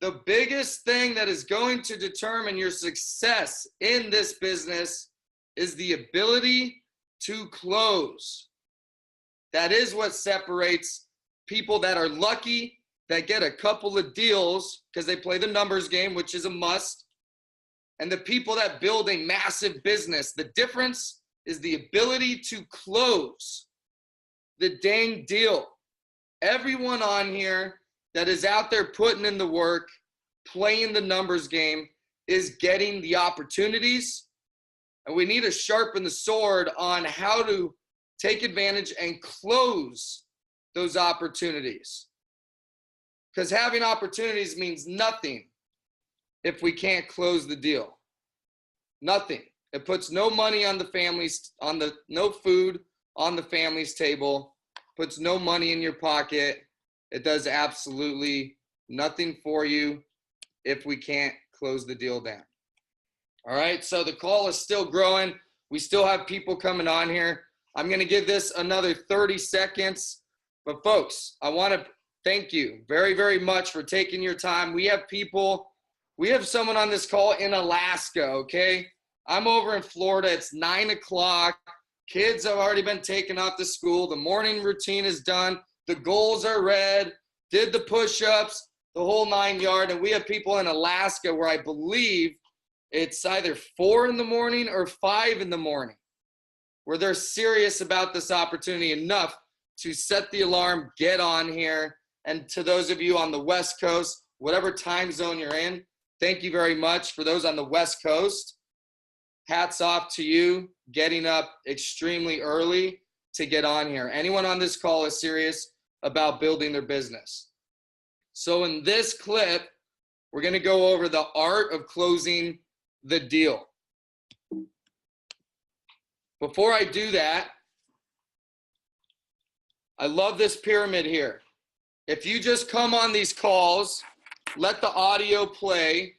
The biggest thing that is going to determine your success in this business is the ability to close. That is what separates people that are lucky, that get a couple of deals because they play the numbers game, which is a must, and the people that build a massive business. The difference is the ability to close the dang deal. Everyone on here that is out there putting in the work, playing the numbers game, is getting the opportunities. And we need to sharpen the sword on how to take advantage and close those opportunities. Because having opportunities means nothing if we can't close the deal. Nothing. It puts no money on the families, no food on the family's table, puts no money in your pocket. It does absolutely nothing for you if we can't close the deal down. All right, so the call is still growing. We still have people coming on here. I'm going to give this another 30 seconds. But folks, I want to thank you very, very much for taking your time. We have someone on this call in Alaska, okay? I'm over in Florida. It's 9 o'clock. Kids have already been taken off to school. The morning routine is done. The goals are read. Did the push-ups, the whole 9 yards. And we have people in Alaska where I believe it's either 4 in the morning or 5 in the morning, where they're serious about this opportunity enough to set the alarm, get on here. And to those of you on the West Coast, whatever time zone you're in, thank you very much. For those on the West Coast, hats off to you, getting up extremely early to get on here. Anyone on this call is serious about building their business. So in this clip, we're going to go over the art of closing the deal. Before I do that, I love this pyramid here. If you just come on these calls, let the audio play,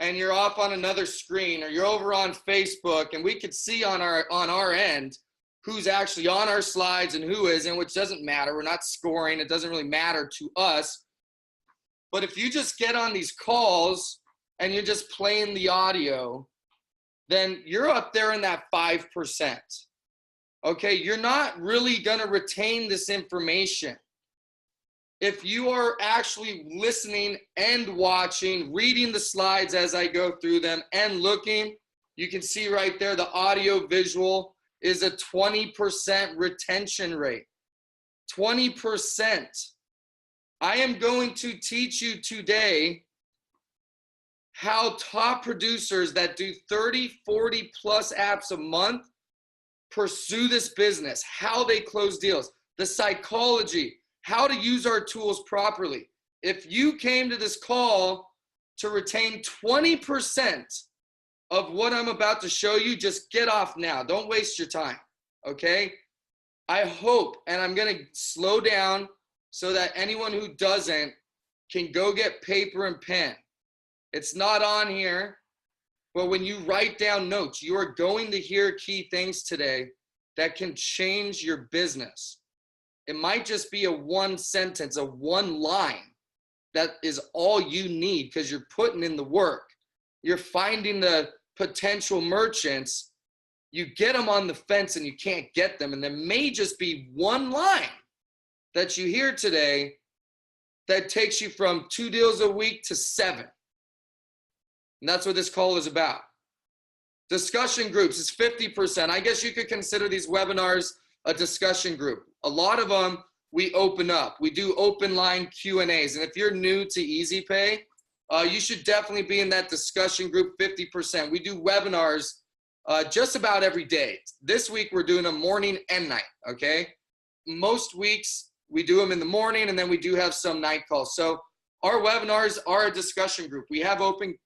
and you're off on another screen, or you're over on Facebook, and we could see on our end who's actually on our slides and who isn't, which doesn't matter. We're not scoring. It doesn't really matter to us. But if you just get on these calls and you're just playing the audio, then you're up there in that 5%. Okay, you're not really going to retain this information. If you are actually listening and watching, reading the slides as I go through them and looking, you can see right there the audio visual is a 20% retention rate. 20%. I am going to teach you today how top producers that do 30, 40 plus apps a month pursue this business, how they close deals, the psychology, how to use our tools properly. If you came to this call to retain 20% of what I'm about to show you, just get off now. Don't waste your time, okay? I hope, and I'm going to slow down so that anyone who doesn't can go get paper and pen. It's not on here, but when you write down notes, you are going to hear key things today that can change your business. It might just be a one sentence, a one line that is all you need because you're putting in the work. You're finding the potential merchants. You get them on the fence and you can't get them. And there may just be one line that you hear today that takes you from 2 deals a week to 7. And that's what this call is about. Discussion groups is 50%. I guess you could consider these webinars a discussion group. A lot of them we open up. We do open line Q&As. And if you're new to EasyPay, you should definitely be in that discussion group, 50%. We do webinars just about every day. This week we're doing them morning and night, okay? Most weeks we do them in the morning, and then we do have some night calls. So our webinars are a discussion group. We have open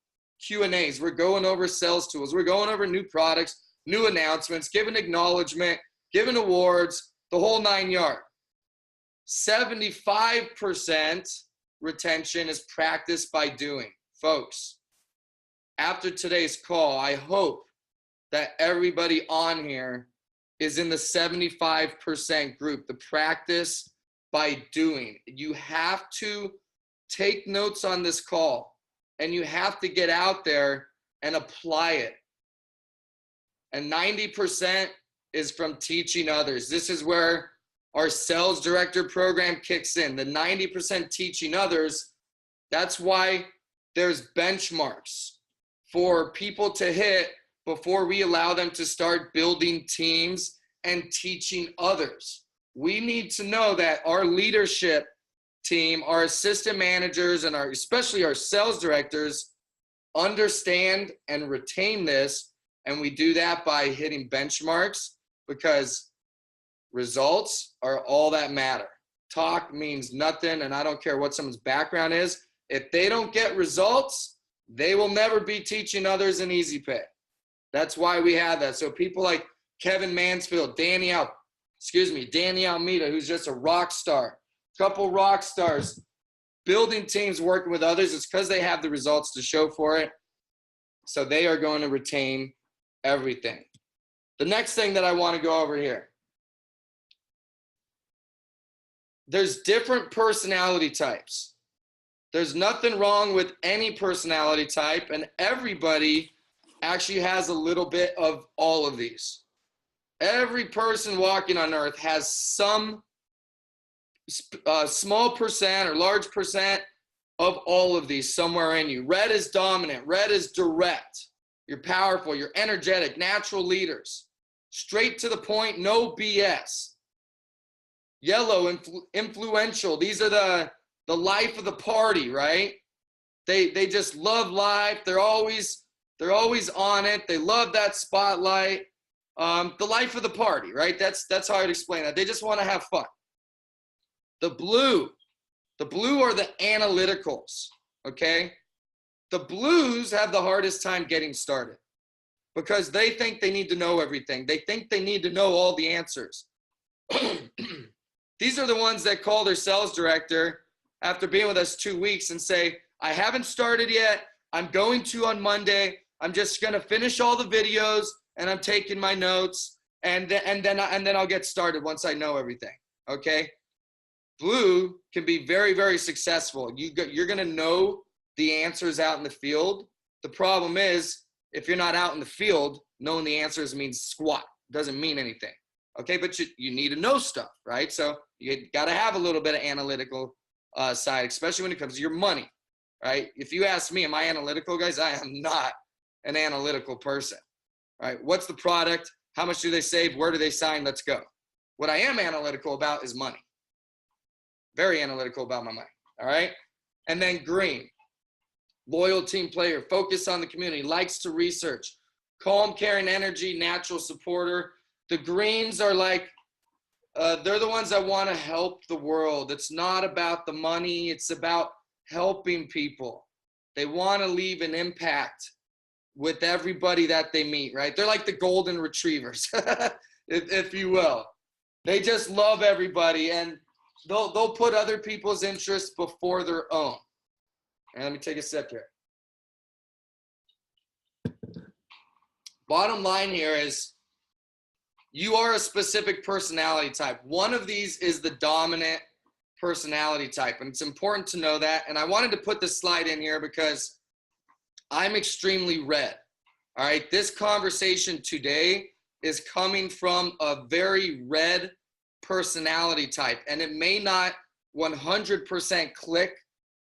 Q&As. We're going over sales tools. We're going over new products, new announcements, giving acknowledgement, giving awards, the whole 9 yards. 75% retention is practiced by doing. Folks, after today's call, I hope that everybody on here is in the 75% group, the practice by doing. You have to take notes on this call. and you have to get out there and apply it. And 90% is from teaching others. This is where our sales director program kicks in. The 90% teaching others. That's why there's benchmarks for people to hit before we allow them to start building teams and teaching others. We need to know that our leadership team, our assistant managers, and especially our sales directors understand and retain this. And we do that by hitting benchmarks, because results are all that matter. Talk means nothing, and I don't care what someone's background is. If they don't get results, they will never be teaching others in Easy Pay. That's why we have that. So people like Kevin Mansfield, Danny Almeida, who's just a rock star, couple rock stars, building teams, working with others. It's because they have the results to show for it. So they are going to retain everything. The next thing that I want to go over here. There's different personality types. There's nothing wrong with any personality type, and everybody actually has a little bit of all of these. Every person walking on earth has some small percent or large percent of all of these somewhere in you. Red is dominant. Red is direct. You're powerful. You're energetic, natural leaders. Straight to the point, no BS. Yellow, influential. These are the life of the party, right? They just love life. They're always on it. They love that spotlight. The life of the party, right? That's how I'd explain that. They just want to have fun. The blue are the analyticals, okay? The blues have the hardest time getting started because they think they need to know everything. They think they need to know all the answers. These are the ones that call their sales director after being with us 2 weeks and say, I haven't started yet. I'm going to on Monday. I'm just going to finish all the videos and I'm taking my notes and then I'll get started once I know everything, okay? Blue can be very, very successful. You're going to know the answers out in the field. The problem is, if you're not out in the field, knowing the answers means squat. It doesn't mean anything. Okay, but you need to know stuff, right? So you got to have a little bit of analytical side, especially when it comes to your money, right? If you ask me, am I analytical, guys? I am not an analytical person, right? What's the product? How much do they save? Where do they sign? Let's go. What I am analytical about is money. Very analytical about my money, all right? And then green, loyal team player, focus on the community, likes to research, calm, caring energy, natural supporter. The greens are like, they're the ones that want to help the world. It's not about the money. It's about helping people. They want to leave an impact with everybody that they meet, right? They're like the golden retrievers, if you will. They just love everybody, and they'll put other people's interests before their own. And let me take a sip here. Bottom line here is you are a specific personality type. One of these is the dominant personality type, and it's important to know that. And I wanted to put this slide in here because I'm extremely red. All right, this conversation today is coming from a very red personality type, and it may not 100% click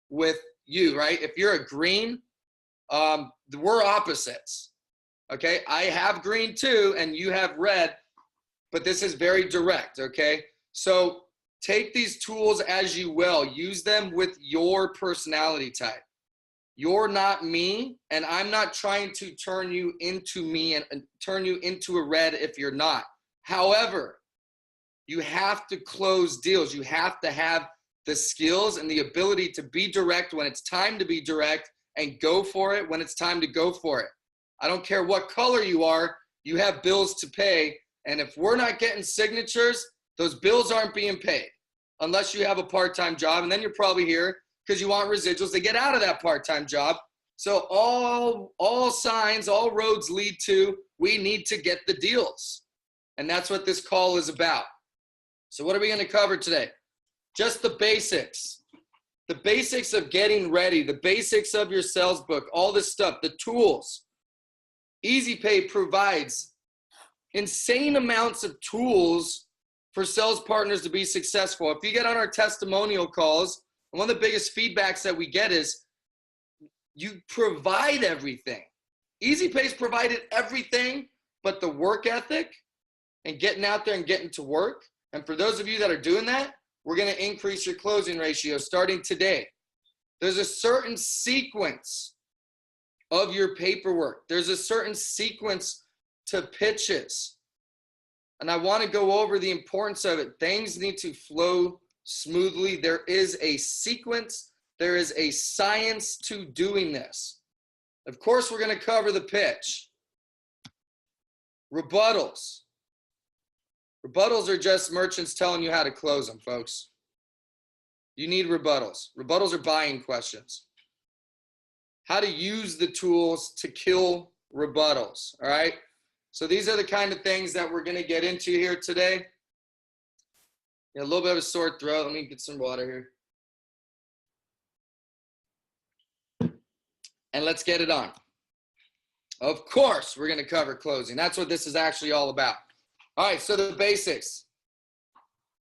with you, right? If you're a green, we're opposites. Okay, I have green too, and you have red, but this is very direct. Okay, so take these tools as you will. Use them with your personality type. You're not me, and I'm not trying to turn you into me and turn you into a red if you're not. However, you have to close deals. You have to have the skills and the ability to be direct when it's time to be direct and go for it when it's time to go for it. I don't care what color you are, you have bills to pay. And if we're not getting signatures, those bills aren't being paid unless you have a part-time job. And then you're probably here because you want residuals to get out of that part-time job. So all signs, all roads lead to, we need to get the deals. And that's what this call is about. So what are we going to cover today? Just the basics. The basics of getting ready, the basics of your sales book, all this stuff, the tools. EasyPay provides insane amounts of tools for sales partners to be successful. If you get on our testimonial calls, one of the biggest feedbacks that we get is you provide everything. EasyPay's provided everything but the work ethic and getting out there and getting to work. And for those of you that are doing that, we're going to increase your closing ratio starting today. There's a certain sequence of your paperwork. There's a certain sequence to pitches. And I want to go over the importance of it. Things need to flow smoothly. There is a sequence. There is a science to doing this. Of course, we're going to cover the pitch. Rebuttals. Rebuttals are just merchants telling you how to close them, folks. You need rebuttals. Rebuttals are buying questions. How to use the tools to kill rebuttals, all right? So these are the kind of things that we're going to get into here today. Yeah, a little bit of a sore throat. Let me get some water here. And let's get it on. Of course, we're going to cover closing. That's what this is actually all about. All right, so the basics.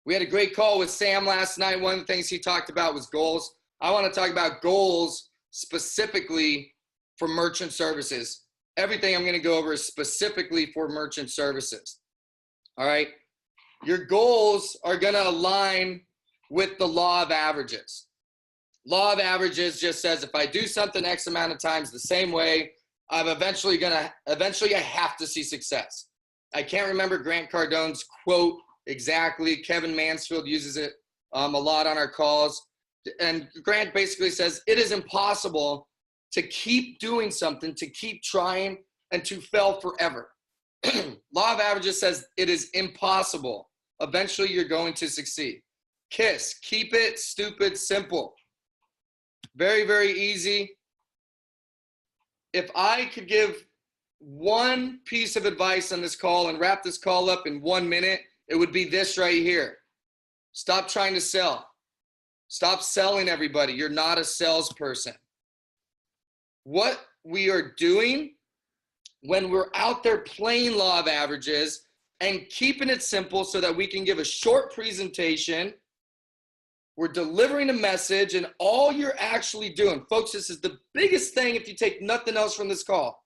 We had a great call with Sam last night. One of the things he talked about was goals. I want to talk about goals specifically for merchant services. Everything I'm going to go over is specifically for merchant services. All right, your goals are going to align with the law of averages. Law of averages just says if I do something X amount of times the same way, I'm eventually I have to see success. I can't remember Grant Cardone's quote exactly. Kevin Mansfield uses it a lot on our calls. And Grant basically says it is impossible to keep doing something, to keep trying, and to fail forever. Law of averages says it is impossible. Eventually, you're going to succeed. KISS, keep it stupid simple. Very, very easy. If I could give one piece of advice on this call and wrap this call up in 1 minute, it would be this right here. Stop trying to sell. Stop selling everybody. You're not a salesperson. What we are doing when we're out there playing law of averages and keeping it simple so that we can give a short presentation, we're delivering a message, and all you're actually doing, folks, this is the biggest thing if you take nothing else from this call.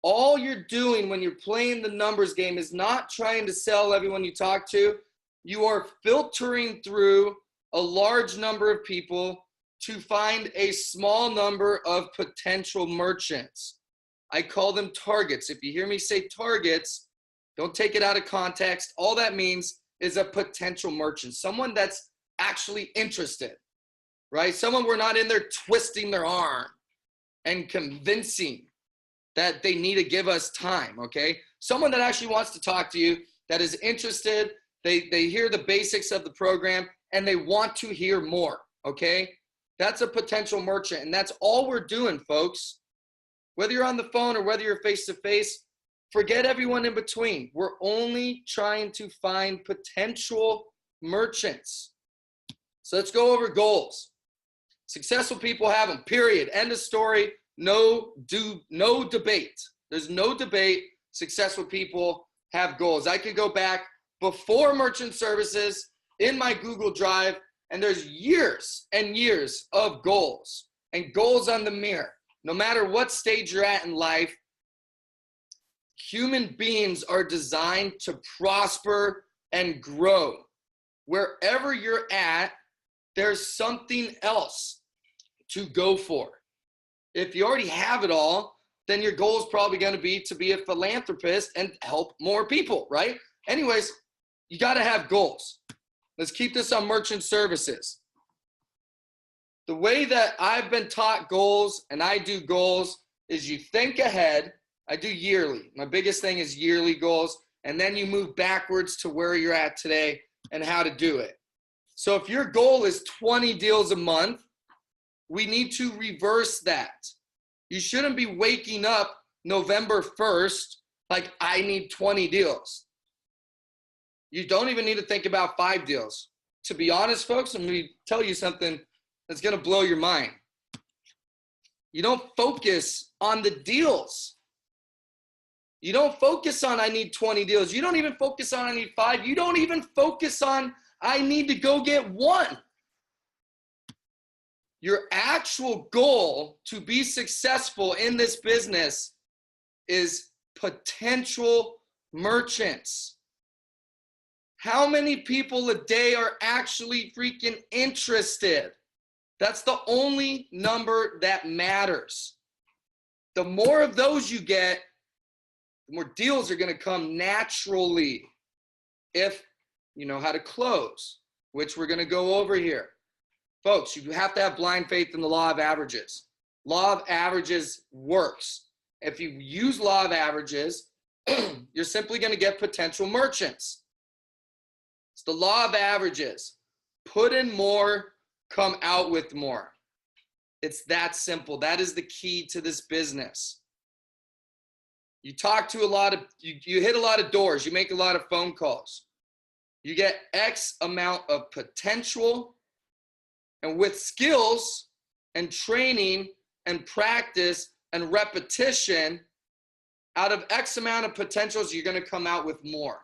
All you're doing when you're playing the numbers game is not trying to sell everyone you talk to. You are filtering through a large number of people to find a small number of potential merchants. I call them targets. If you hear me say targets, don't take it out of context. All that means is a potential merchant, someone that's actually interested, right? Someone we're not in there twisting their arm and convincing that they need to give us time, okay? Someone that actually wants to talk to you, that is interested, they hear the basics of the program, and they want to hear more, okay? That's a potential merchant, and that's all we're doing, folks. Whether you're on the phone or whether you're face-to-face, forget everyone in between. We're only trying to find potential merchants. So let's go over goals. Successful people have them, period. End of story. No debate. There's no debate. Successful people have goals. I could go back before merchant services in my Google Drive, and there's years and years of goals and goals on the mirror. No matter what stage you're at in life, human beings are designed to prosper and grow. Wherever you're at, there's something else to go for. If you already have it all, then your goal is probably going to be a philanthropist and help more people, right? Anyways, you got to have goals. Let's keep this on merchant services. The way that I've been taught goals and I do goals is you think ahead. I do yearly. My biggest thing is yearly goals. And then you move backwards to where you're at today and how to do it. So if your goal is 20 deals a month, we need to reverse that. You shouldn't be waking up November 1st like I need 20 deals. You don't even need to think about 5 deals. To be honest, folks, I'm going to tell you something that's going to blow your mind. You don't focus on the deals. You don't focus on I need 20 deals. You don't even focus on I need 5. You don't even focus on I need to go get 1. Your actual goal to be successful in this business is potential merchants. How many people a day are actually freaking interested? That's the only number that matters. The more of those you get, the more deals are going to come naturally if you know how to close, which we're going to go over here. Folks, you have to have blind faith in the law of averages. Law of averages works. If you use law of averages, you're simply going to get potential merchants. It's the law of averages. Put in more, come out with more. It's that simple. That is the key to this business. You talk to a lot of, you hit a lot of doors. You make a lot of phone calls. You get X amount of potential. And with skills and training and practice and repetition, out of X amount of potentials, you're going to come out with more.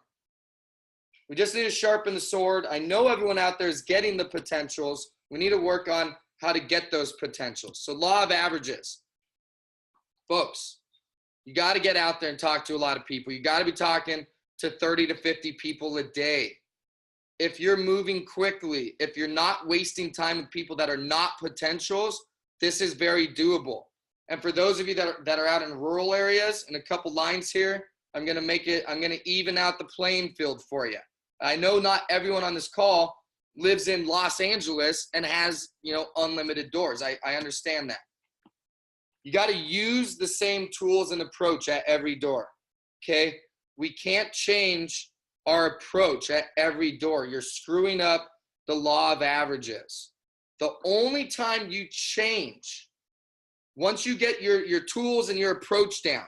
We just need to sharpen the sword. I know everyone out there is getting the potentials. We need to work on how to get those potentials. So law of averages. Folks, you got to get out there and talk to a lot of people. You got to be talking to 30 to 50 people a day. If you're moving quickly, if you're not wasting time with people that are not potentials, this is very doable. And for those of you that are out in rural areas, in a couple lines here, I'm going to even out the playing field for you. I know not everyone on this call lives in Los Angeles and has, unlimited doors. I understand that. You got to use the same tools and approach at every door. Okay. We can't change our approach at every door. You're screwing up the law of averages. The only time you change, once you get your tools and your approach down,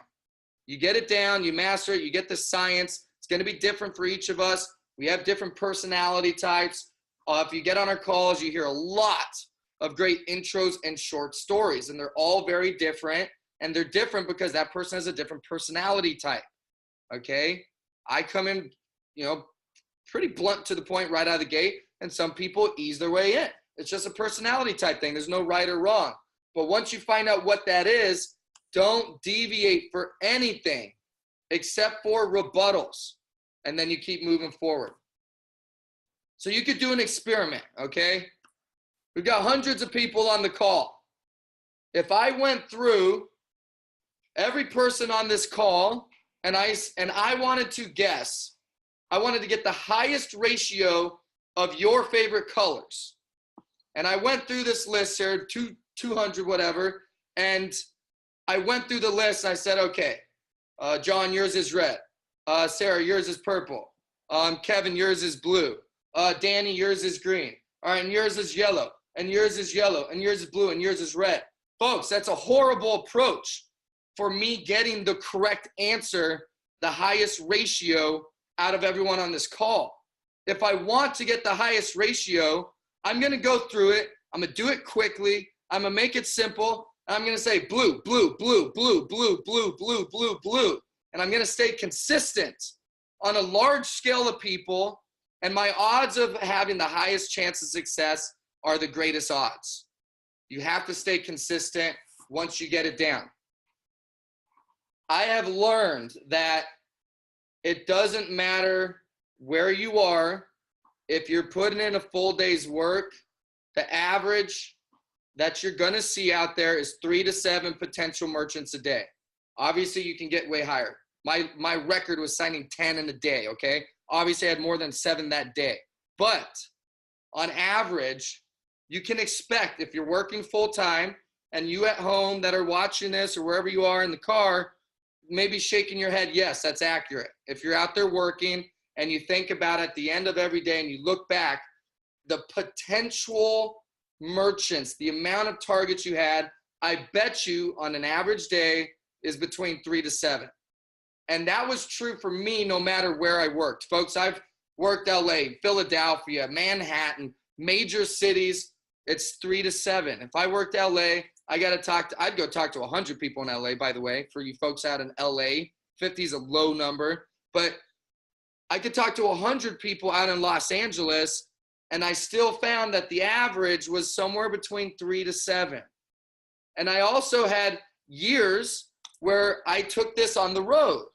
you get it down, you master it, you get the science. It's going to be different for each of us. We have different personality types. If you get on our calls, you hear a lot of great intros and short stories, and they're all very different. And they're different because that person has a different personality type. Okay? I come in, pretty blunt to the point right out of the gate, and some people ease their way in. It's just a personality type thing. There's no right or wrong. But once you find out what that is, don't deviate for anything except for rebuttals. And then you keep moving forward. So you could do an experiment, okay? We've got hundreds of people on the call. If I went through every person on this call and I wanted to guess, I wanted to get the highest ratio of your favorite colors. And I went through this list here, 200 whatever, and I went through the list and I said, okay, John, yours is red. Sarah, yours is purple. Kevin, yours is blue. Danny, yours is green. All right, and yours is yellow. And yours is yellow. And yours is blue. And yours is red. Folks, that's a horrible approach for me getting the correct answer, the highest ratio out of everyone on this call. If I want to get the highest ratio, I'm going to go through it. I'm going to do it quickly. I'm going to make it simple. I'm going to say blue, blue, blue, blue, blue, blue, blue, blue, blue. And I'm going to stay consistent on a large scale of people. And my odds of having the highest chance of success are the greatest odds. You have to stay consistent once you get it down. I have learned that it doesn't matter where you are. If you're putting in a full day's work, the average that you're going to see out there is 3 to 7 potential merchants a day. Obviously, you can get way higher. My record was signing 10 in a day, okay? Obviously, I had more than 7 that day. But on average, you can expect, if you're working full-time and you at home that are watching this or wherever you are in the car, maybe shaking your head, yes, that's accurate. If you're out there working and you think about at the end of every day and you look back, the potential merchants, the amount of targets you had, I bet you on an average day is between 3 to 7. And that was true for me no matter where I worked. Folks, I've worked LA, Philadelphia, Manhattan, major cities. it's 3 to 7. If I worked LA, I'd go talk to 100 people in LA, by the way, for you folks out in LA. 50 is a low number, but I could talk to 100 people out in Los Angeles, and I still found that the average was somewhere between 3 to 7. And I also had years where I took this on the road,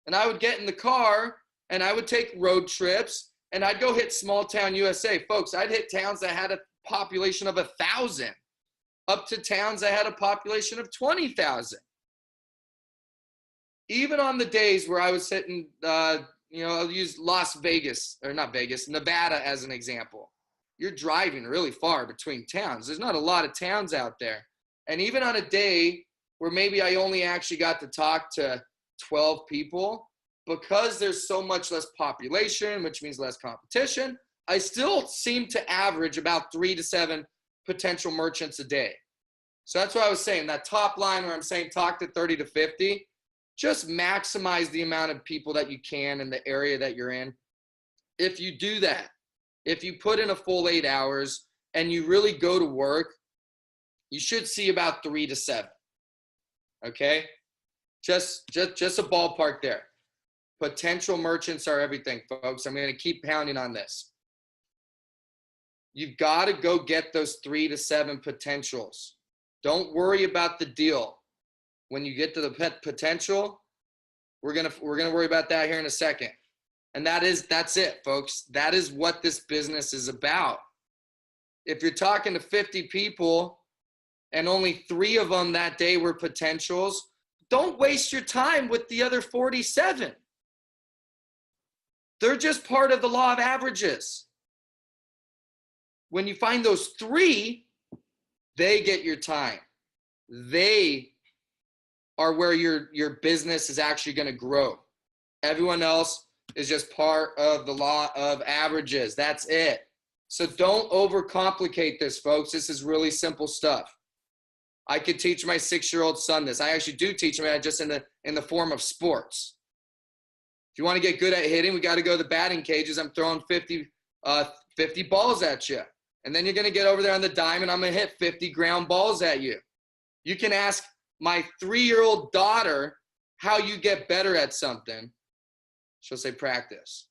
and I would get in the car and I would take road trips, and I'd go hit small town USA. Folks, I'd hit towns that had a population of 1,000, up to towns that had a population of 20,000. Even on the days where I was hitting, I'll use Nevada as an example. You're driving really far between towns. There's not a lot of towns out there. And even on a day where maybe I only actually got to talk to 12 people, because there's so much less population, which means less competition, I still seem to average about 3 to 7 potential merchants a day. So that's what I was saying, that top line where I'm saying talk to 30 to 50, just maximize the amount of people that you can in the area that you're in. If you do that, if you put in a full 8 hours and you really go to work, you should see about 3 to 7. Okay? Just a ballpark there. Potential merchants are everything, folks. I'm going to keep pounding on this. You've got to go get those 3 to 7 potentials. Don't worry about the deal. When you get to the potential, we're gonna worry about that here in a second. And that's it, folks. That is what this business is about. If you're talking to 50 people and only 3 of them that day were potentials, don't waste your time with the other 47. They're just part of the law of averages. When you find those 3, they get your time. They are where your business is actually going to grow. Everyone else is just part of the law of averages. That's it. So don't overcomplicate this, folks. This is really simple stuff. I could teach my 6-year-old son this. I actually do teach him just in the form of sports. If you want to get good at hitting, we got to go to the batting cages. I'm throwing 50 balls at you. And then you're going to get over there on the diamond. I'm going to hit 50 ground balls at you. You can ask my 3-year-old daughter how you get better at something. She'll say practice.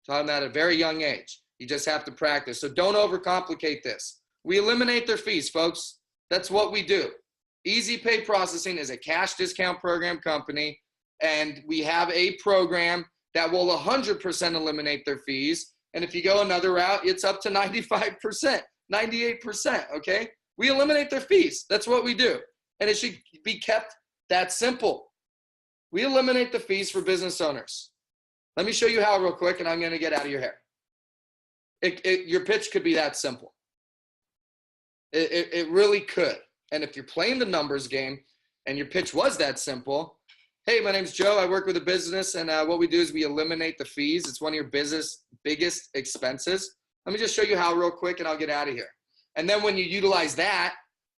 Talking about at a very young age. You just have to practice. So don't overcomplicate this. We eliminate their fees, folks. That's what we do. Easy Pay Processing is a cash discount program company, and we have a program that will 100% eliminate their fees. And if you go another route, it's up to 95%, 98%, okay? We eliminate their fees. That's what we do. And it should be kept that simple. We eliminate the fees for business owners. Let me show you how real quick, and I'm going to get out of your hair. Your pitch could be that simple. It really could. And if you're playing the numbers game and your pitch was that simple, hey, my name's Joe. I work with a business, and what we do is we eliminate the fees. It's one of your business biggest expenses. Let me just show you how real quick, and I'll get out of here. And then when you utilize that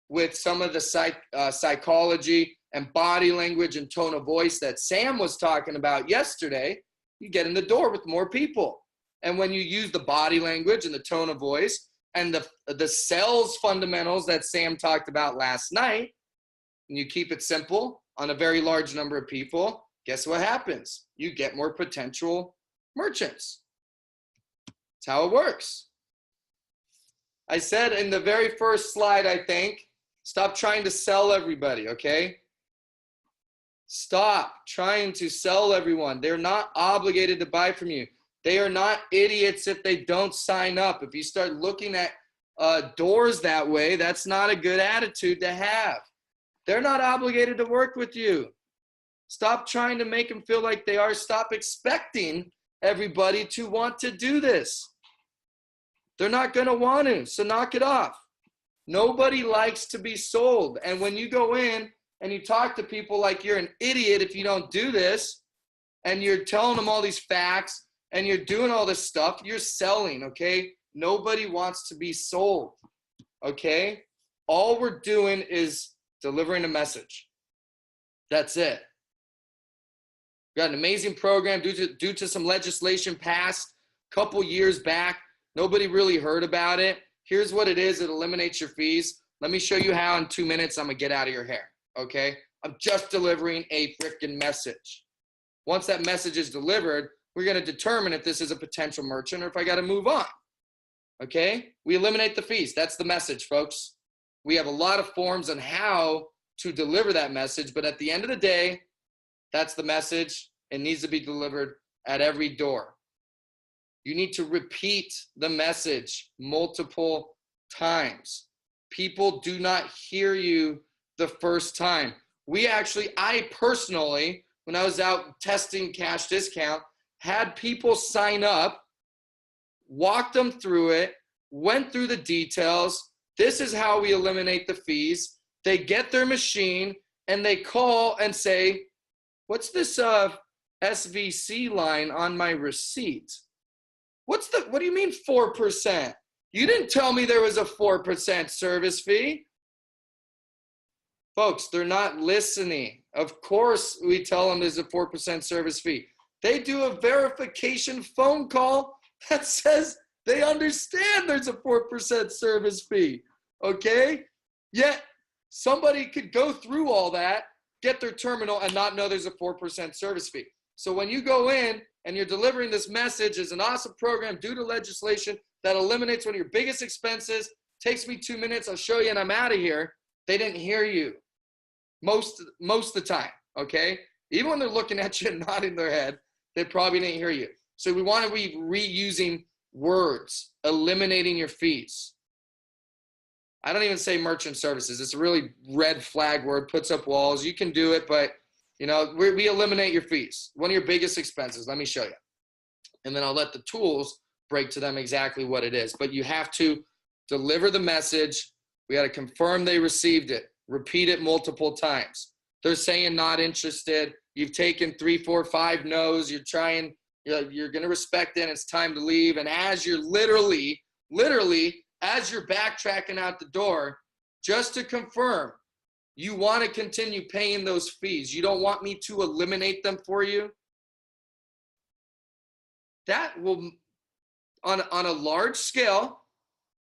with some of the psychology and body language and tone of voice that Sam was talking about yesterday, you get in the door with more people. And when you use the body language and the tone of voice and the sales fundamentals that Sam talked about last night, and you keep it simple on a very large number of people, guess what happens? You get more potential merchants. That's how it works. I said in the very first slide, I think, stop trying to sell everybody, okay? Stop trying to sell everyone. They're not obligated to buy from you. They are not idiots if they don't sign up. If you start looking at doors that way, that's not a good attitude to have. They're not obligated to work with you. Stop trying to make them feel like they are. Stop expecting everybody to want to do this. They're not going to want to, so knock it off. Nobody likes to be sold. And when you go in and you talk to people like you're an idiot if you don't do this, and you're telling them all these facts, and you're doing all this stuff, you're selling, okay? Nobody wants to be sold, okay? All we're doing is delivering a message. That's it. We got an amazing program due to some legislation passed a couple years back. Nobody really heard about it. Here's what it is. It eliminates your fees. Let me show you how in 2 minutes I'm going to get out of your hair, okay? I'm just delivering a freaking message. Once that message is delivered, we're going to determine if this is a potential merchant or if I got to move on, okay? We eliminate the fees. That's the message, folks. We have a lot of forms on how to deliver that message, but at the end of the day, that's the message. It needs to be delivered at every door. You need to repeat the message multiple times. People do not hear you the first time. I personally, when I was out testing Cash Discount, had people sign up, walked them through it, went through the details. This is how we eliminate the fees. They get their machine and they call and say, what's this SVC line on my receipt? What do you mean 4%? You didn't tell me there was a 4% service fee. Folks, they're not listening. Of course, we tell them there's a 4% service fee. They do a verification phone call that says they understand there's a 4% service fee, okay? Yet, somebody could go through all that, get their terminal, and not know there's a 4% service fee. So when you go in and you're delivering this message as an awesome program due to legislation that eliminates one of your biggest expenses, takes me 2 minutes, I'll show you, and I'm out of here, they didn't hear you most of the time, okay? Even when they're looking at you and nodding their head, they probably didn't hear you. So we want to be reusing words, eliminating your fees. I don't even say merchant services. It's a really red flag word, puts up walls. You can do it, but you know, we eliminate your fees. One of your biggest expenses. Let me show you. And then I'll let the tools break to them exactly what it is. But you have to deliver the message. We got to confirm they received it. Repeat it multiple times. They're saying not interested. You've taken 3, 4, 5 no's. You're going to respect it. And it's time to leave. And as you're literally, as you're backtracking out the door, just to confirm, you want to continue paying those fees. You don't want me to eliminate them for you. That will, on a large scale,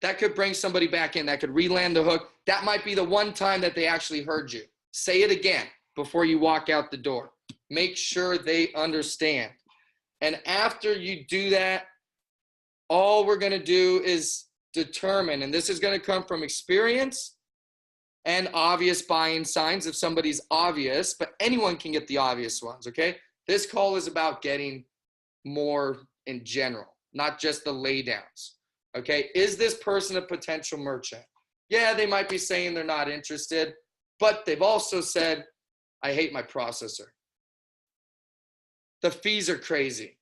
that could bring somebody back in. That could re-land the hook. That might be the one time that they actually heard you. Say it again before you walk out the door. Make sure they understand. And after you do that, all we're going to do is determine, and this is going to come from experience and obvious buying signs if somebody's obvious, but anyone can get the obvious ones, okay? This call is about getting more in general, not just the laydowns, okay? Is this person a potential merchant? Yeah, they might be saying they're not interested, but they've also said, I hate my processor. The fees are crazy.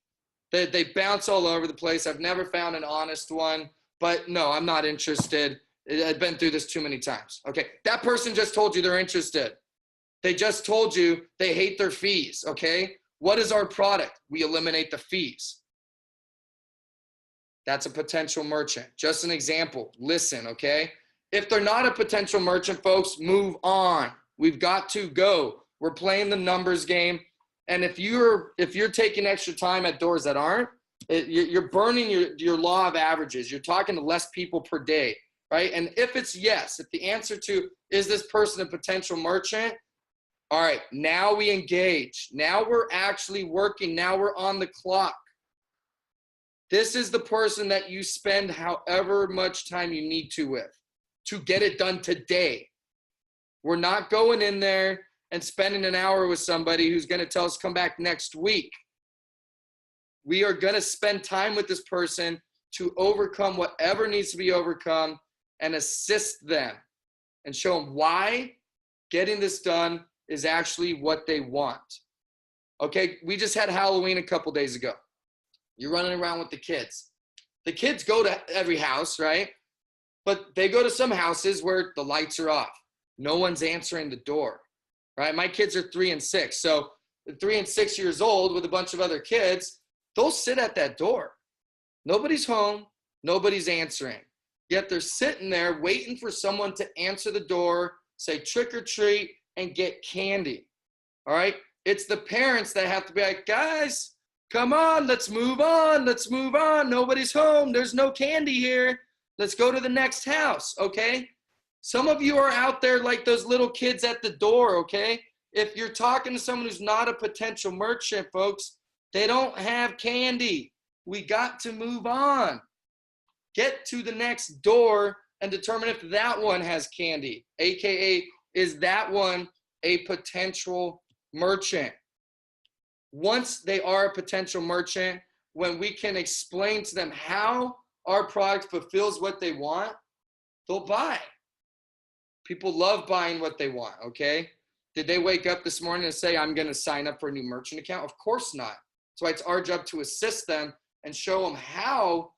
They bounce all over the place. I've never found an honest one, but no, I'm not interested. I've been through this too many times. Okay, that person just told you they're interested. They just told you they hate their fees, okay? What is our product? We eliminate the fees. That's a potential merchant. Just an example. Listen, okay? If they're not a potential merchant, folks, move on. We've got to go. We're playing the numbers game. And if you're taking extra time at doors that aren't, you're burning your law of averages. You're talking to less people per day. Right? And if it's yes, if the answer to, is this person a potential merchant? All right, now we engage. Now we're actually working. Now we're on the clock. This is the person that you spend however much time you need to with to get it done today. We're not going in there and spending an hour with somebody who's going to tell us come back next week. We are going to spend time with this person to overcome whatever needs to be overcome and assist them and show them why getting this done is actually what they want. Okay, we just had Halloween a couple days ago. You're running around with the kids. The kids go to every house, right? But they go to some houses where the lights are off. No one's answering the door, right? My kids are 3 and 6. So 3 and 6 years old with a bunch of other kids, they'll sit at that door. Nobody's home. Nobody's answering. Yet they're sitting there waiting for someone to answer the door, say trick or treat, and get candy. All right? It's the parents that have to be like, guys, come on, let's move on. Let's move on. Nobody's home. There's no candy here. Let's go to the next house, okay? Some of you are out there like those little kids at the door, okay? If you're talking to someone who's not a potential merchant, folks, they don't have candy. We got to move on. Get to the next door and determine if that one has candy, AKA, is that one a potential merchant? Once they are a potential merchant, when we can explain to them how our product fulfills what they want, they'll buy. People love buying what they want, okay? Did they wake up this morning and say, I'm going to sign up for a new merchant account? Of course not. That's why it's our job to assist them and show them how,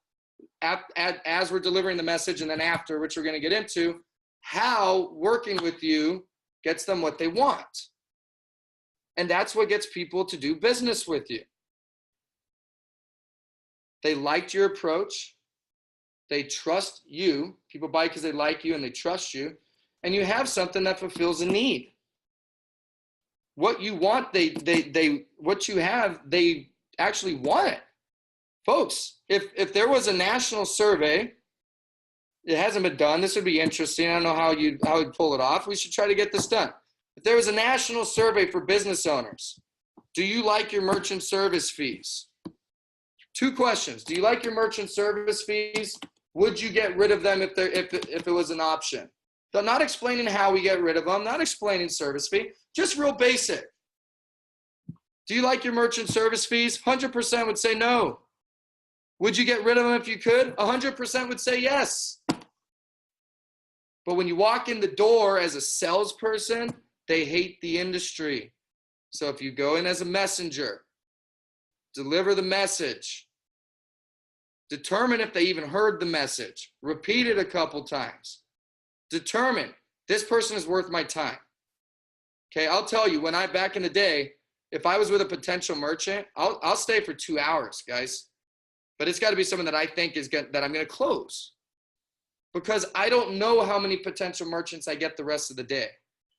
as we're delivering the message and then after, which we're going to get into, how working with you gets them what they want. And that's what gets people to do business with you. They liked your approach. They trust you. People buy because they like you and they trust you. And you have something that fulfills a need. What you want, what you have, they actually want it. Folks, if there was a national survey, it hasn't been done. This would be interesting. I don't know how you'd pull it off. We should try to get this done. If there was a national survey for business owners, do you like your merchant service fees? 2 questions. Do you like your merchant service fees? Would you get rid of them if it was an option? So I'm not explaining how we get rid of them, not explaining service fee, just real basic. Do you like your merchant service fees? 100% would say no. Would you get rid of them if you could? 100% would say yes. But when you walk in the door as a salesperson, they hate the industry. So if you go in as a messenger, deliver the message, determine if they even heard the message, repeat it a couple times, determine this person is worth my time. Okay, I'll tell you, back in the day, if I was with a potential merchant, I'll stay for 2 hours, guys. But it's got to be someone that I think that I'm going to close, because I don't know how many potential merchants I get the rest of the day.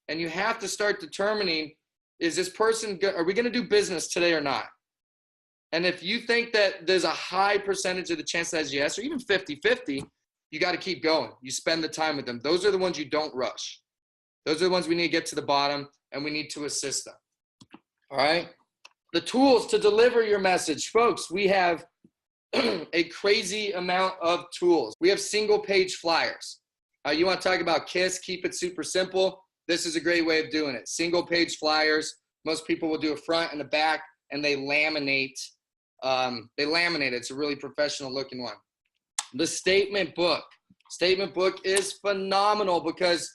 And you have to start determining, is this person, are we going to do business today or not? And if you think that there's a high percentage of the chance that is yes, or even 50-50, you got to keep going. You spend the time with them. Those are the ones you don't rush. Those are the ones we need to get to the bottom, and we need to assist them. All right? The tools to deliver your message. Folks, we have a crazy amount of tools. We have single page flyers. You want to talk about KISS, keep it super simple. This is a great way of doing it. Single page flyers. Most people will do a front and a back, and they laminate. It's a really professional looking one. The statement book. Statement book is phenomenal because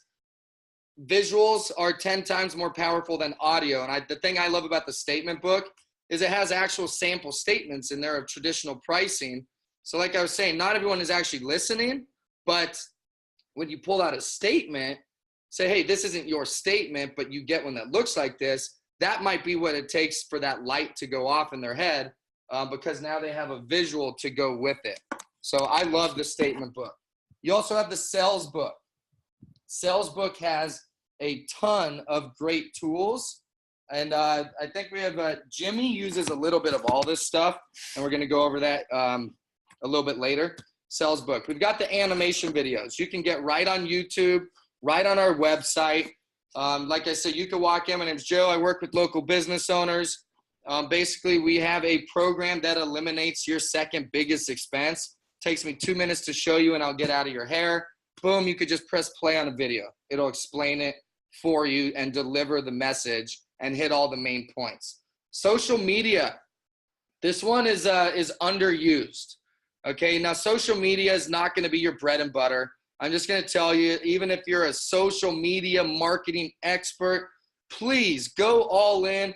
visuals are 10 times more powerful than audio. And the thing I love about the statement book is it has actual sample statements in there of traditional pricing. So like I was saying, not everyone is actually listening, but when you pull out a statement, say, hey, this isn't your statement, but you get one that looks like this, that might be what it takes for that light to go off in their head, because now they have a visual to go with it. So I love the statement book. You also have the sales book. Sales book has a ton of great tools. And I think we have Jimmy uses a little bit of all this stuff, and we're going to go over that a little bit later. Sales book. We've got the animation videos. You can get right on YouTube, right on our website. Like I said, you can walk in. My name's Joe. I work with local business owners. Basically, we have a program that eliminates your second biggest expense. Takes me 2 minutes to show you, and I'll get out of your hair. Boom, you could just press play on a video. It'll explain it for you and deliver the message and hit all the main points. Social media. This one is underused. Okay, now social media is not going to be your bread and butter. I'm just going to tell you, even if you're a social media marketing expert, please go all in.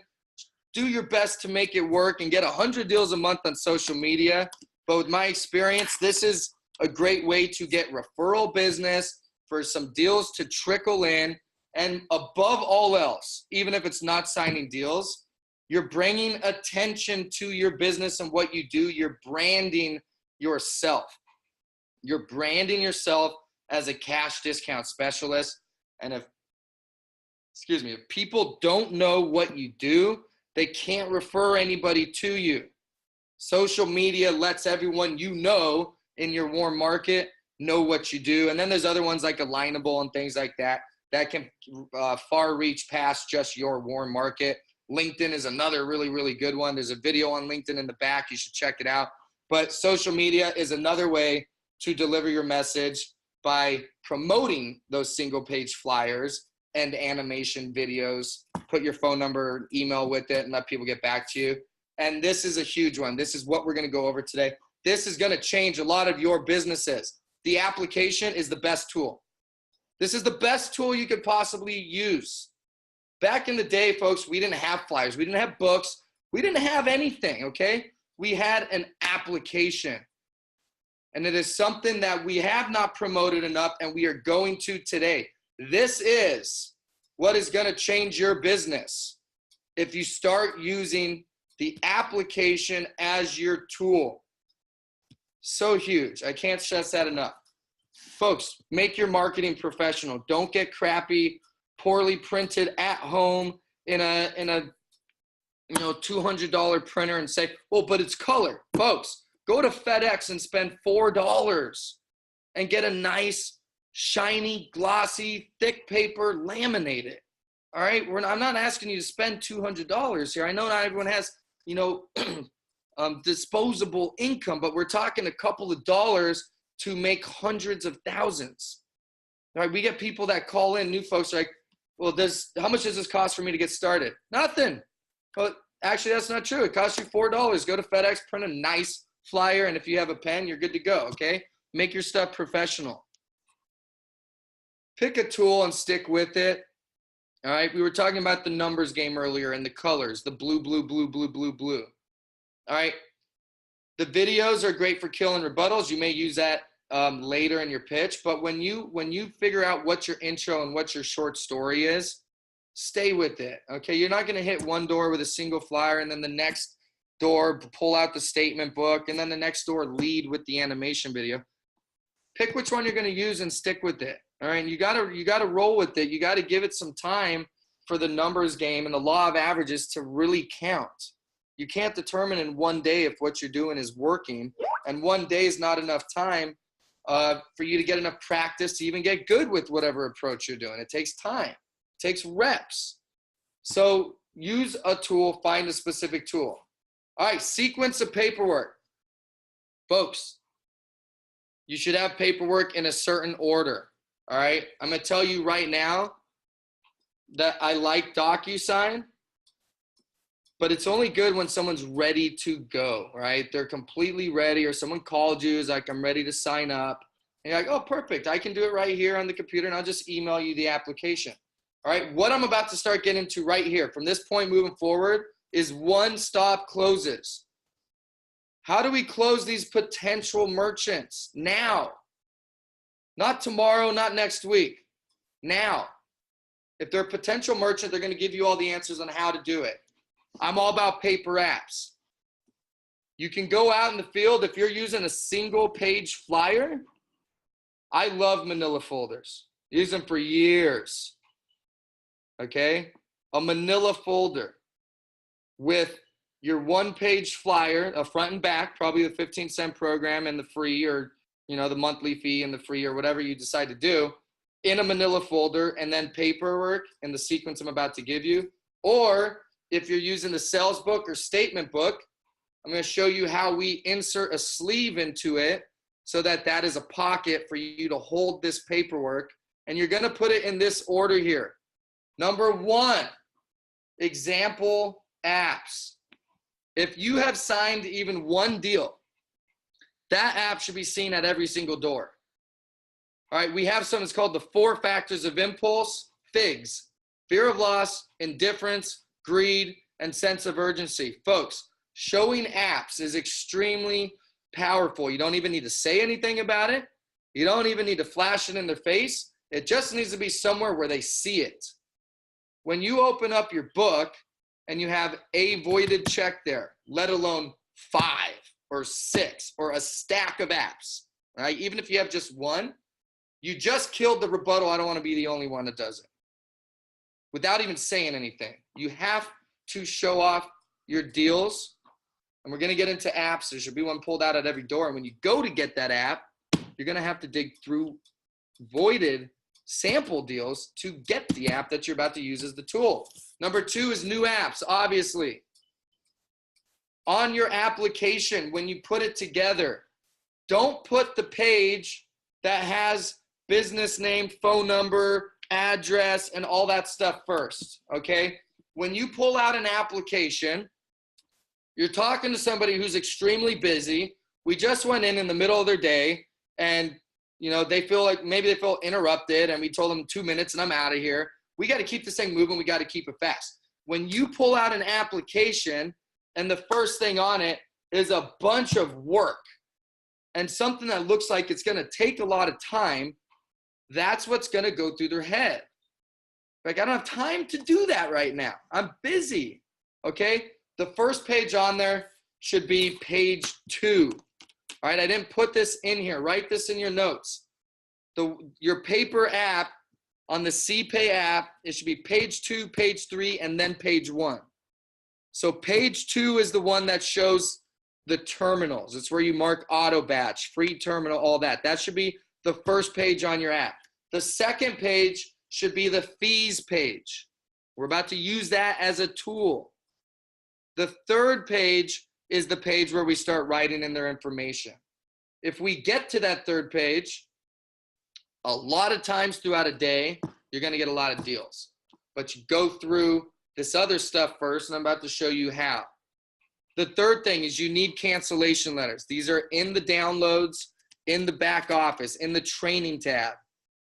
Do your best to make it work and get 100 deals a month on social media. But with my experience, this is a great way to get referral business, for some deals to trickle in. And above all else, even if it's not signing deals, you're bringing attention to your business and what you do. You're branding yourself. You're branding yourself as a cash discount specialist. And if people don't know what you do, they can't refer anybody to you. Social media lets everyone you know in your warm market know what you do. And then there's other ones like Alignable and things like that that can far reach past just your warm market. LinkedIn is another really, really good one. There's a video on LinkedIn in the back. You should check it out. But social media is another way to deliver your message by promoting those single page flyers and animation videos. Put your phone number, email with it, and let people get back to you. And this is a huge one. This is what we're going to go over today. This is going to change a lot of your businesses. The application is the best tool. This is the best tool you could possibly use. Back in the day, folks, we didn't have flyers. We didn't have books. We didn't have anything, okay? We had an application. And it is something that we have not promoted enough, and we are going to today. This is what is going to change your business if you start using the application as your tool. So huge. I can't stress that enough. Folks, make your marketing professional. Don't get crappy, poorly printed at home in a $200 printer and say, well, but it's color. Folks, go to FedEx and spend $4 and get a nice, shiny, glossy, thick paper, laminated. All right, I'm not asking you to spend $200 here. I know not everyone has, disposable income, but we're talking a couple of dollars to make hundreds of thousands. All right, we get people that call in, new folks are like, well, how much does this cost for me to get started? Nothing. But actually, that's not true. It costs you $4. Go to FedEx, print a nice flyer, and if you have a pen, you're good to go, okay? Make your stuff professional. Pick a tool and stick with it. All right, we were talking about the numbers game earlier and the colors, the blue, blue, blue, blue, blue, blue. All right, the videos are great for kill and rebuttals. You may use that later in your pitch, but when you figure out what your intro and what your short story is, stay with it, okay? You're not gonna hit one door with a single flyer and then the next door pull out the statement book and then the next door lead with the animation video. Pick which one you're gonna use and stick with it. All right, you gotta roll with it. You gotta give it some time for the numbers game and the law of averages to really count. You can't determine in one day if what you're doing is working, and one day is not enough time for you to get enough practice to even get good with whatever approach you're doing. It takes time, it takes reps. So use a tool, find a specific tool. All right, sequence of paperwork. Folks, you should have paperwork in a certain order. All right, I'm gonna tell you right now that I like DocuSign, but it's only good when someone's ready to go, right? They're completely ready, or someone called you, is like, I'm ready to sign up. And you're like, oh, perfect, I can do it right here on the computer, and I'll just email you the application. All right, what I'm about to start getting into right here, from this point moving forward, is one-stop closes. How do we close these potential merchants? Now. Not tomorrow, not next week. Now. If they're a potential merchant, they're going to give you all the answers on how to do it. I'm all about paper apps. You can go out in the field if you're using a single page flyer. I love manila folders. Use them for years. Okay? A manila folder with your one-page flyer, a front and back, probably the 15-cent program and the free, or the monthly fee and the free, or whatever you decide to do, in a manila folder, and then paperwork in the sequence I'm about to give you. Or if you're using the sales book or statement book, I'm going to show you how we insert a sleeve into it so that that is a pocket for you to hold this paperwork. And you're going to put it in this order here. Number 1, example apps. If you have signed even one deal, that app should be seen at every single door. All right, we have something that's called the 4 factors of impulse, FIGS: fear of loss, indifference, greed, and sense of urgency. Folks, showing apps is extremely powerful. You don't even need to say anything about it. You don't even need to flash it in their face. It just needs to be somewhere where they see it. When you open up your book and you have a voided check there, let alone 5 or 6 or a stack of apps, right? Even if you have just one, you just killed the rebuttal. I don't want to be the only one that does it. Without even saying anything, you have to show off your deals. And we're going to get into apps. There should be one pulled out at every door. And when you go to get that app, you're going to have to dig through voided sample deals to get the app that you're about to use as the tool. Number 2 is new apps, obviously. On your application, when you put it together, don't put the page that has business name, phone number, address, and all that stuff first, okay? When you pull out an application, you're talking to somebody who's extremely busy. We just went in the middle of their day, and you know, they feel like maybe they feel interrupted, and we told them 2 minutes and I'm out of here. We got to keep this thing moving. We got to keep it fast. When you pull out an application and the first thing on it is a bunch of work and something that looks like it's going to take a lot of time, that's what's going to go through their head. Like, I don't have time to do that right now. I'm busy, okay? The first page on there should be page 2. All right, I didn't put this in here. Write this in your notes. Your paper app on the CPay app, it should be page 2, page 3, and then page 1. So page 2 is the one that shows the terminals. It's where you mark auto batch, free terminal, all that. That should be the first page on your app. The second page should be the fees page. We're about to use that as a tool. The third page is the page where we start writing in their information. If we get to that third page, a lot of times throughout a day, you're going to get a lot of deals. But you go through this other stuff first, and I'm about to show you how. The third thing is you need cancellation letters. These are in the downloads, in the back office, in the training tab.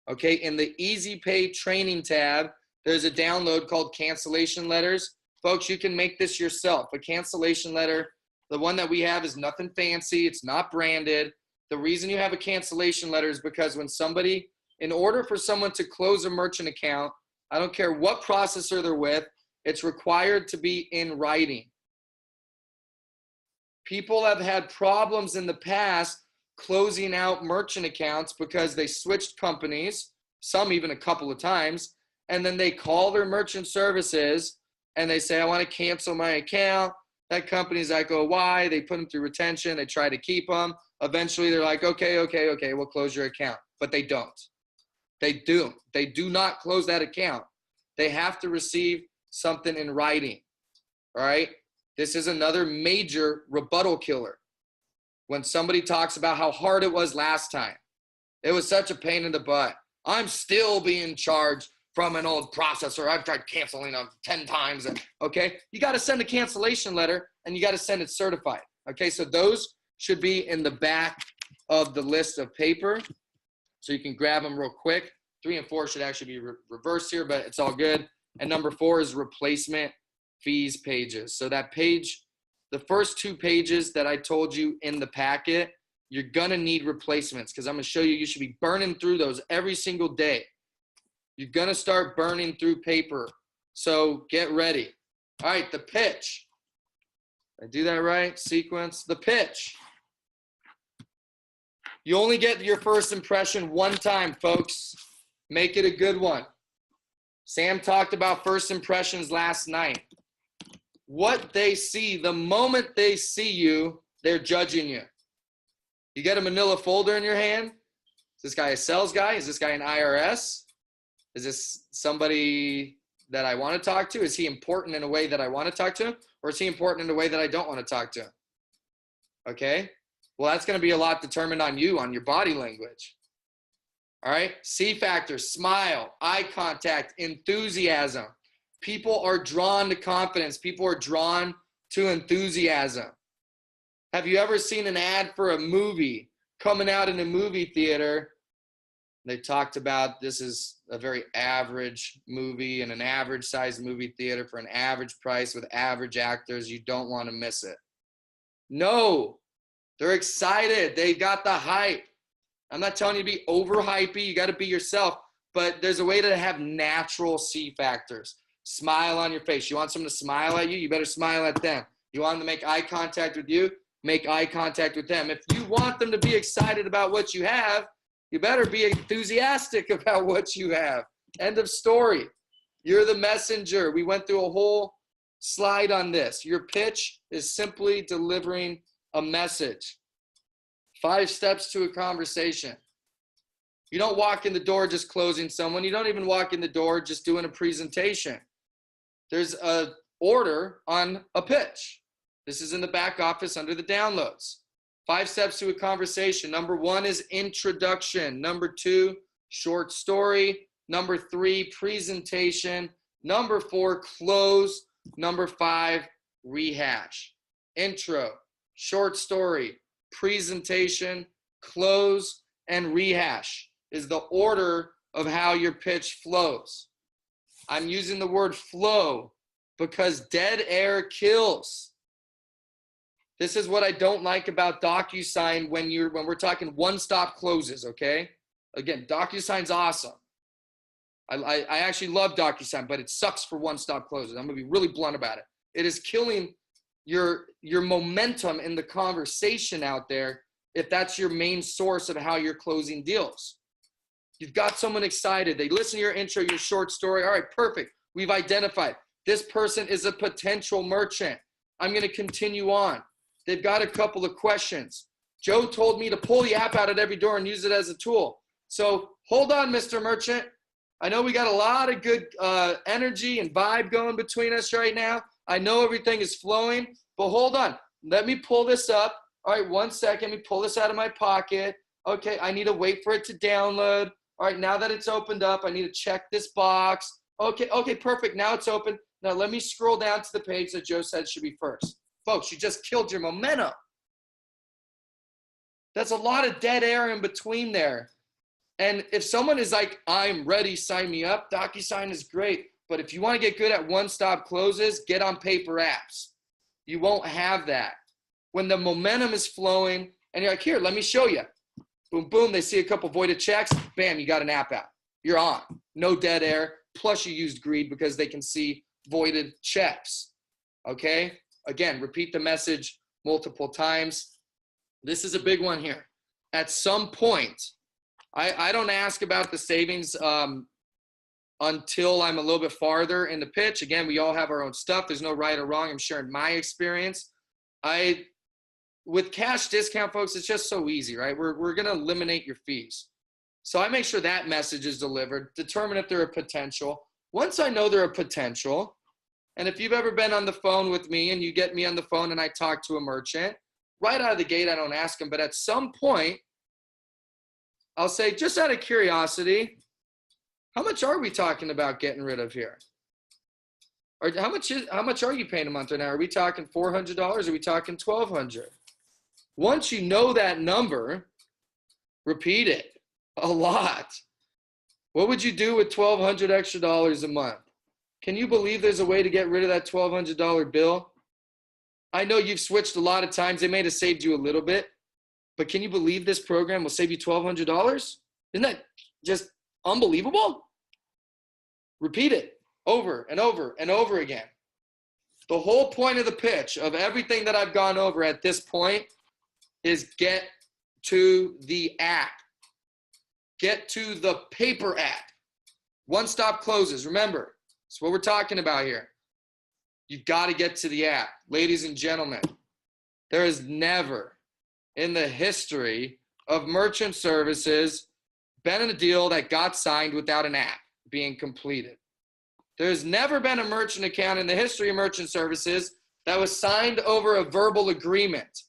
Okay, in the Easy Pay training tab, there's a download called cancellation letters. Folks, you can make this yourself. A cancellation letter, the one that we have is nothing fancy. It's not branded. The reason you have a cancellation letter is because when somebody, in order for someone to close a merchant account, I don't care what processor they're with, it's required to be in writing. People have had problems in the past closing out merchant accounts because they switched companies, some even a couple of times, and then they call their merchant services and they say, I want to cancel my account. That company's like, oh, why? They put them through retention. They try to keep them. Eventually, they're like, okay, we'll close your account. But they don't. They do not close that account. They have to receive something in writing, all right? This is another major rebuttal killer. When somebody talks about how hard it was last time, it was such a pain in the butt. I'm still being charged from an old processor. I've tried canceling them 10 times. Okay, you got to send a cancellation letter and you got to send it certified. Okay, so those should be in the back of the list of paper. So you can grab them real quick. 3 and 4 should actually be reversed here, but it's all good. And number 4 is replacement fees pages. So that page, the first 2 pages that I told you in the packet, you're gonna need replacements because I'm gonna show you should be burning through those every single day. You're gonna start burning through paper. So get ready. All right, the pitch. Did I do that right? Sequence, the pitch. You only get your first impression one time, folks. Make it a good one. Sam talked about first impressions last night. What they see, the moment they see you, they're judging you. You get a manila folder in your hand. Is this guy a sales guy? Is this guy an IRS? Is this somebody that I want to talk to? Is he important in a way that I want to talk to him? Or is he important in a way that I don't want to talk to him? Okay? Well, that's going to be a lot determined on you, on your body language. All right? C factors, smile, eye contact, enthusiasm. People are drawn to confidence. People are drawn to enthusiasm. Have you ever seen an ad for a movie coming out in a movie theater? They talked about this is a very average movie in an average sized movie theater for an average price with average actors. You don't want to miss it. No, they're excited. They got the hype. I'm not telling you to be overhypey. You got to be yourself, but there's a way to have natural C factors. Smile on your face. You want someone to smile at you? You better smile at them. You want them to make eye contact with you? Make eye contact with them. If you want them to be excited about what you have, you better be enthusiastic about what you have. End of story. You're the messenger. We went through a whole slide on this. Your pitch is simply delivering a message. 5 steps to a conversation. You don't walk in the door just closing someone. You don't even walk in the door just doing a presentation. There's an order on a pitch. This is in the back office under the downloads. 5 steps to a conversation. Number 1 is introduction. Number 2, short story. Number 3, presentation. Number 4, close. Number 5, rehash. Intro, short story, presentation, close, and rehash is the order of how your pitch flows. I'm using the word flow because dead air kills. This is what I don't like about DocuSign when we're talking one-stop closes, okay? Again, DocuSign's awesome. I actually love DocuSign, but it sucks for one-stop closes. I'm gonna be really blunt about it. It is killing your momentum in the conversation out there if that's your main source of how you're closing deals. You've got someone excited. They listen to your intro, your short story. All right, perfect. We've identified this person is a potential merchant. I'm going to continue on. They've got a couple of questions. Joe told me to pull the app out at every door and use it as a tool. So hold on, Mr. Merchant. I know we got a lot of good energy and vibe going between us right now. I know everything is flowing, but hold on. Let me pull this up. All right, 1 second. Let me pull this out of my pocket. Okay, I need to wait for it to download. All right, now that it's opened up, I need to check this box. Okay, perfect. Now it's open. Now let me scroll down to the page that Joe said should be first. Folks, you just killed your momentum. That's a lot of dead air in between there. And if someone is like, I'm ready, sign me up, DocuSign is great. But if you want to get good at one-stop closes, get on paper apps. You won't have that. When the momentum is flowing, and you're like, here, let me show you. Boom, boom, they see a couple voided checks, bam, you got an app out. You're on. No dead air, plus you used greed because they can see voided checks, okay? Again, repeat the message multiple times. This is a big one here. At some point, I don't ask about the savings until I'm a little bit farther in the pitch. Again, we all have our own stuff. There's no right or wrong. I'm sharing my experience. With cash discount, folks, it's just so easy, right? We're going to eliminate your fees. So I make sure that message is delivered, determine if they're a potential. Once I know they're a potential, and if you've ever been on the phone with me and you get me on the phone and I talk to a merchant, right out of the gate, I don't ask them, but at some point, I'll say, just out of curiosity, how much are we talking about getting rid of here? Or how much are you paying a month right now? Are we talking $400? Are we talking $1,200? Once you know that number, repeat it a lot. What would you do with $1,200 extra a month? Can you believe there's a way to get rid of that $1,200 bill? I know you've switched a lot of times. They may have saved you a little bit, but can you believe this program will save you $1,200? Isn't that just unbelievable? Repeat it over and over and over again. The whole point of the pitch of everything that I've gone over at this point is get to the app. Get to the paper app. One-stop closes. Remember, that's what we're talking about here. You've got to get to the app. Ladies and gentlemen, there is never in the history of merchant services been a deal that got signed without an app being completed. There's never been a merchant account in the history of merchant services that was signed over a verbal agreement.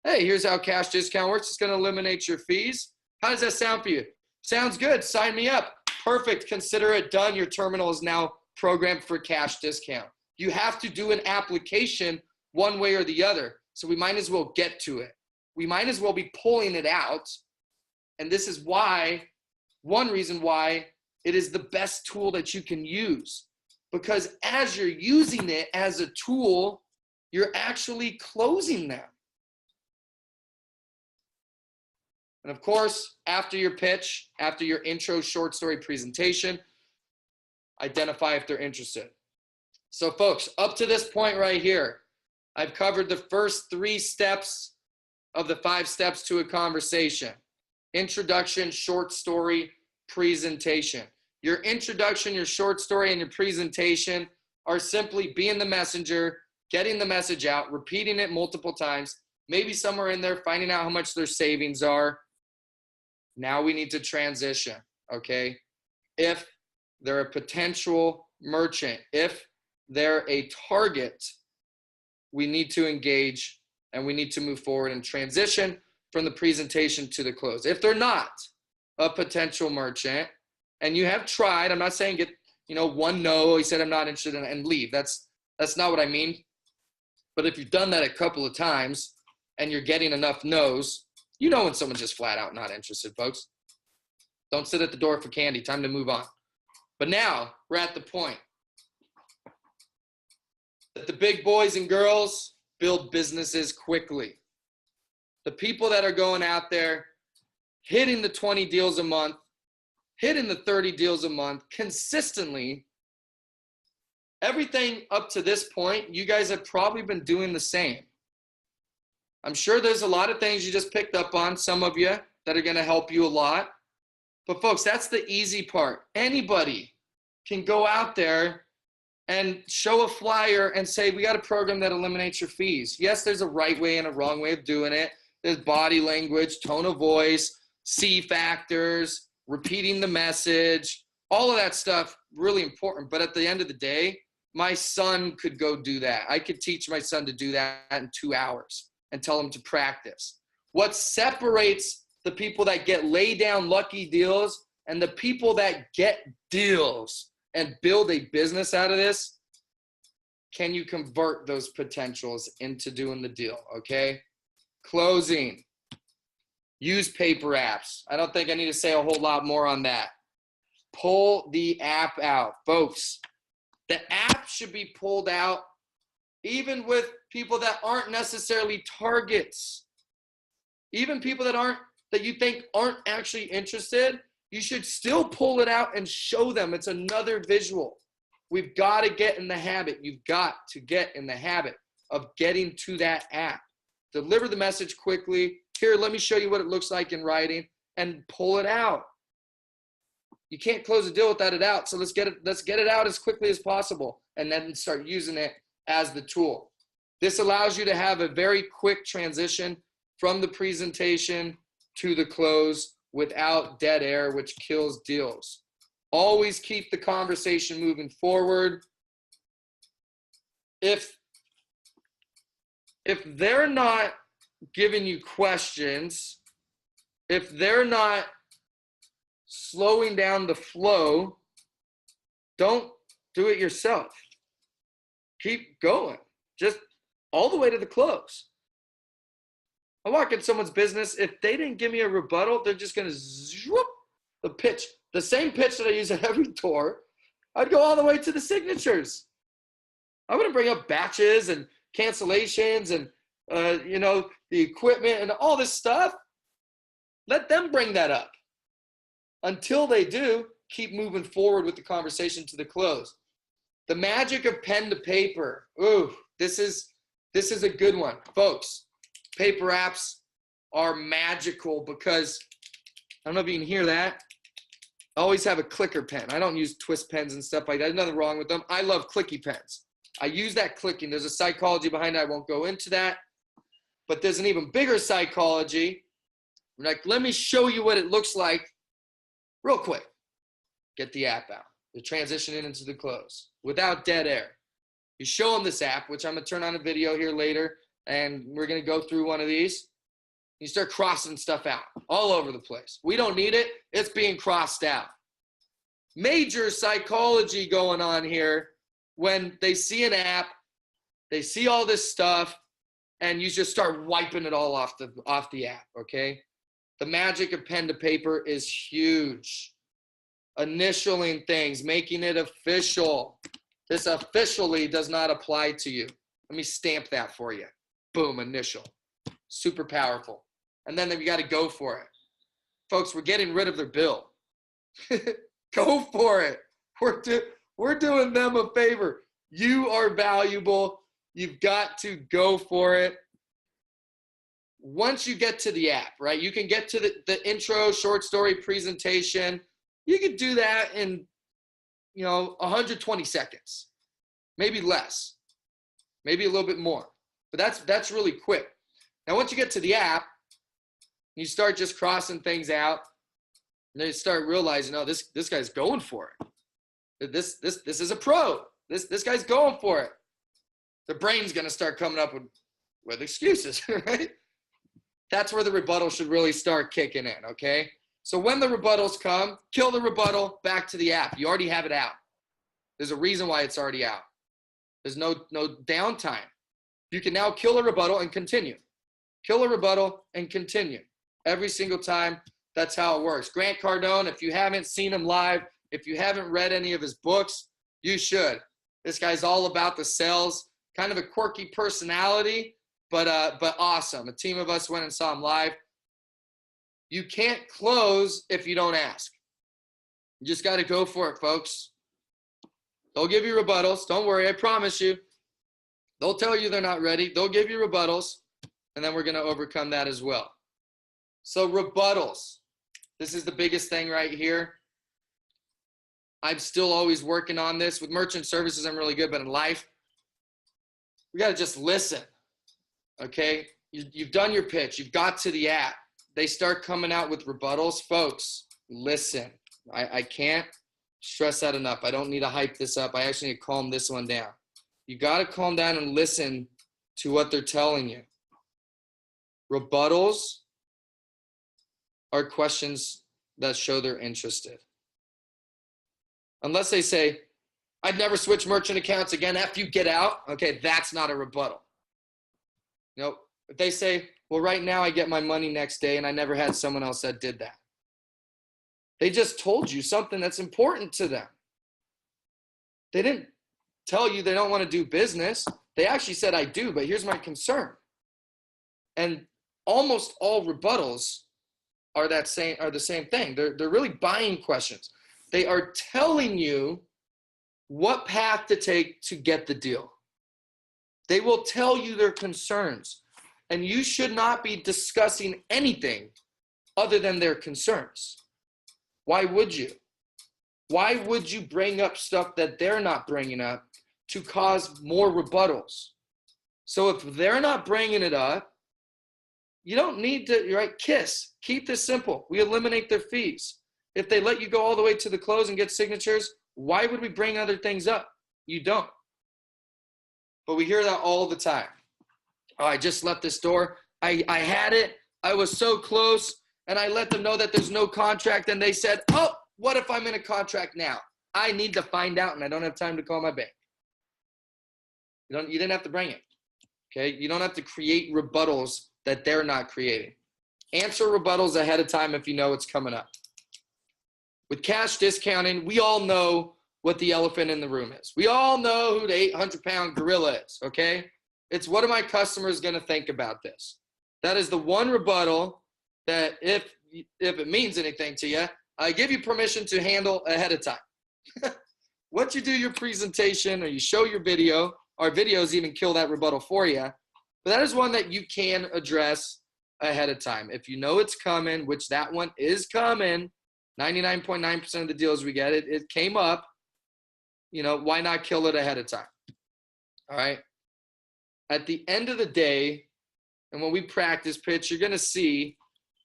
Hey, here's how cash discount works. It's going to eliminate your fees. How does that sound for you? Sounds good. Sign me up. Perfect. Consider it done. Your terminal is now programmed for cash discount. You have to do an application one way or the other. So we might as well get to it. We might as well be pulling it out. And this is why, one reason why it is the best tool that you can use. Because as you're using it as a tool, you're actually closing them. And of course, after your pitch, after your intro short story presentation, identify if they're interested. So folks, up to this point right here, I've covered the first 3 steps of the 5 steps to a conversation. Introduction, short story, presentation. Your introduction, your short story, and your presentation are simply being the messenger, getting the message out, repeating it multiple times, maybe somewhere in there, finding out how much their savings are. Now we need to transition, okay? If they're a potential merchant, if they're a target, we need to engage and we need to move forward and transition from the presentation to the close. If they're not a potential merchant and you have tried, I'm not saying get, one no, he said I'm not interested and leave. That's not what I mean. But if you've done that a couple of times and you're getting enough no's, you know when someone's just flat out not interested, folks. Don't sit at the door for candy. Time to move on. But now we're at the point that the big boys and girls build businesses quickly. The people that are going out there, hitting the 20 deals a month, hitting the 30 deals a month consistently, everything up to this point, you guys have probably been doing the same. I'm sure there's a lot of things you just picked up on, some of you, that are going to help you a lot. But folks, that's the easy part. Anybody can go out there and show a flyer and say, we got a program that eliminates your fees. Yes, there's a right way and a wrong way of doing it. There's body language, tone of voice, C factors, repeating the message, all of that stuff, really important. But at the end of the day, my son could go do that. I could teach my son to do that in 2 hours and tell him to practice. What separates the people that get lay down lucky deals and the people that get deals and build a business out of this, can you convert those potentials into doing the deal, okay? Closing. Use paper apps. I don't think I need to say a whole lot more on that. Pull the app out. Folks, the app should be pulled out even with people that aren't necessarily targets. Even people that you think aren't actually interested, you should still pull it out and show them. It's another visual. We've got to get in the habit. You've got to get in the habit of getting to that app. Deliver the message quickly. Here, let me show you what it looks like in writing, and pull it out. You can't close a deal without it out. So let's get it out as quickly as possible and then start using it as the tool. This allows you to have a very quick transition from the presentation to the close without dead air, which kills deals. Always keep the conversation moving forward. If they're not giving you questions, if they're not slowing down the flow, don't do it yourself. Keep going, just all the way to the close. I walk in someone's business, if they didn't give me a rebuttal, they're just going to zoop the pitch, the same pitch that I use at every door. I'd go all the way to the signatures. I wouldn't bring up batches and cancellations and the equipment and all this stuff. Let them bring that up. Until they do, keep moving forward with the conversation to the close. The magic of pen to paper. Ooh, this is a good one. Folks, paper apps are magical because, I don't know if you can hear that. I always have a clicker pen. I don't use twist pens and stuff like that. There's nothing wrong with them. I love clicky pens. I use that clicking. There's a psychology behind it. I won't go into that. But there's an even bigger psychology. Like, let me show you what it looks like real quick. Get the app out. You're transitioning into the close without dead air. You show them this app, which I'm going to turn on a video here later, and we're going to go through one of these. You start crossing stuff out all over the place. We don't need it. It's being crossed out. Major psychology going on here when they see an app, they see all this stuff, and you just start wiping it all off the app, okay? The magic of pen to paper is huge. Initialing things, making it official. This officially does not apply to you. Let me stamp that for you. Boom, initial. Super powerful. And then you got to go for it. Folks, we're getting rid of their bill. Go for it. We're doing them a favor. You are valuable. You've got to go for it. Once you get to the app, right, you can get to the intro, short story presentation. You can do that in, 120 seconds, maybe less, maybe a little bit more. But that's really quick. Now, once you get to the app, you start just crossing things out, and then you start realizing, oh, this guy's going for it. This is a pro. This guy's going for it. The brain's going to start coming up with excuses, right? That's where the rebuttal should really start kicking in, okay? So when the rebuttals come, kill the rebuttal, back to the app. You already have it out. There's a reason why it's already out. There's no downtime. You can now kill a rebuttal and continue. Kill a rebuttal and continue. Every single time, that's how it works. Grant Cardone, if you haven't seen him live, if you haven't read any of his books, you should. This guy's all about the sales, kind of a quirky personality, but awesome. A team of us went and saw him live. You can't close if you don't ask. You just got to go for it, folks. They'll give you rebuttals. Don't worry, I promise you. They'll tell you they're not ready. They'll give you rebuttals, and then we're going to overcome that as well. So rebuttals. This is the biggest thing right here. I'm still always working on this. With merchant services, I'm really good, but in life, we got to just listen, okay? You've done your pitch. You've got to the app. They start coming out with rebuttals. Folks, listen. I can't stress that enough. I don't need to hype this up. I actually need to calm this one down. You got to calm down and listen to what they're telling you. Rebuttals are questions that show they're interested. Unless they say, I'd never switch merchant accounts again after you get out. Okay, that's not a rebuttal. You know, if they say, well, right now I get my money next day and I never had someone else that did that. They just told you something that's important to them. They didn't tell you they don't want to do business. They actually said, I do, but here's my concern. And almost all rebuttals are the same thing. They're really buying questions. They are telling you what path to take to get the deal. They will tell you their concerns. And you should not be discussing anything other than their concerns. Why would you? Why would you bring up stuff that they're not bringing up to cause more rebuttals? So if they're not bringing it up, you don't need to, right? KISS. Keep this simple. We eliminate their fees. If they let you go all the way to the close and get signatures, why would we bring other things up? You don't. But we hear that all the time. Oh, I just left this door. I had it. I was so close. And I let them know that there's no contract. And they said, oh, what if I'm in a contract now? I need to find out and I don't have time to call my bank. You didn't have to bring it. Okay. You don't have to create rebuttals that they're not creating. Answer rebuttals ahead of time if you know it's coming up. With cash discounting, we all know what the elephant in the room is. We all know who the 800-pound gorilla is, okay? It's what are my customers going to think about this? That is the one rebuttal that if it means anything to you, I give you permission to handle ahead of time. Once you do your presentation or you show your video, our videos even kill that rebuttal for you. But that is one that you can address ahead of time. If you know it's coming, which that one is coming, 99.9% of the deals we get, it came up, you know, why not kill it ahead of time? All right. At the end of the day, and when we practice pitch, you're going to see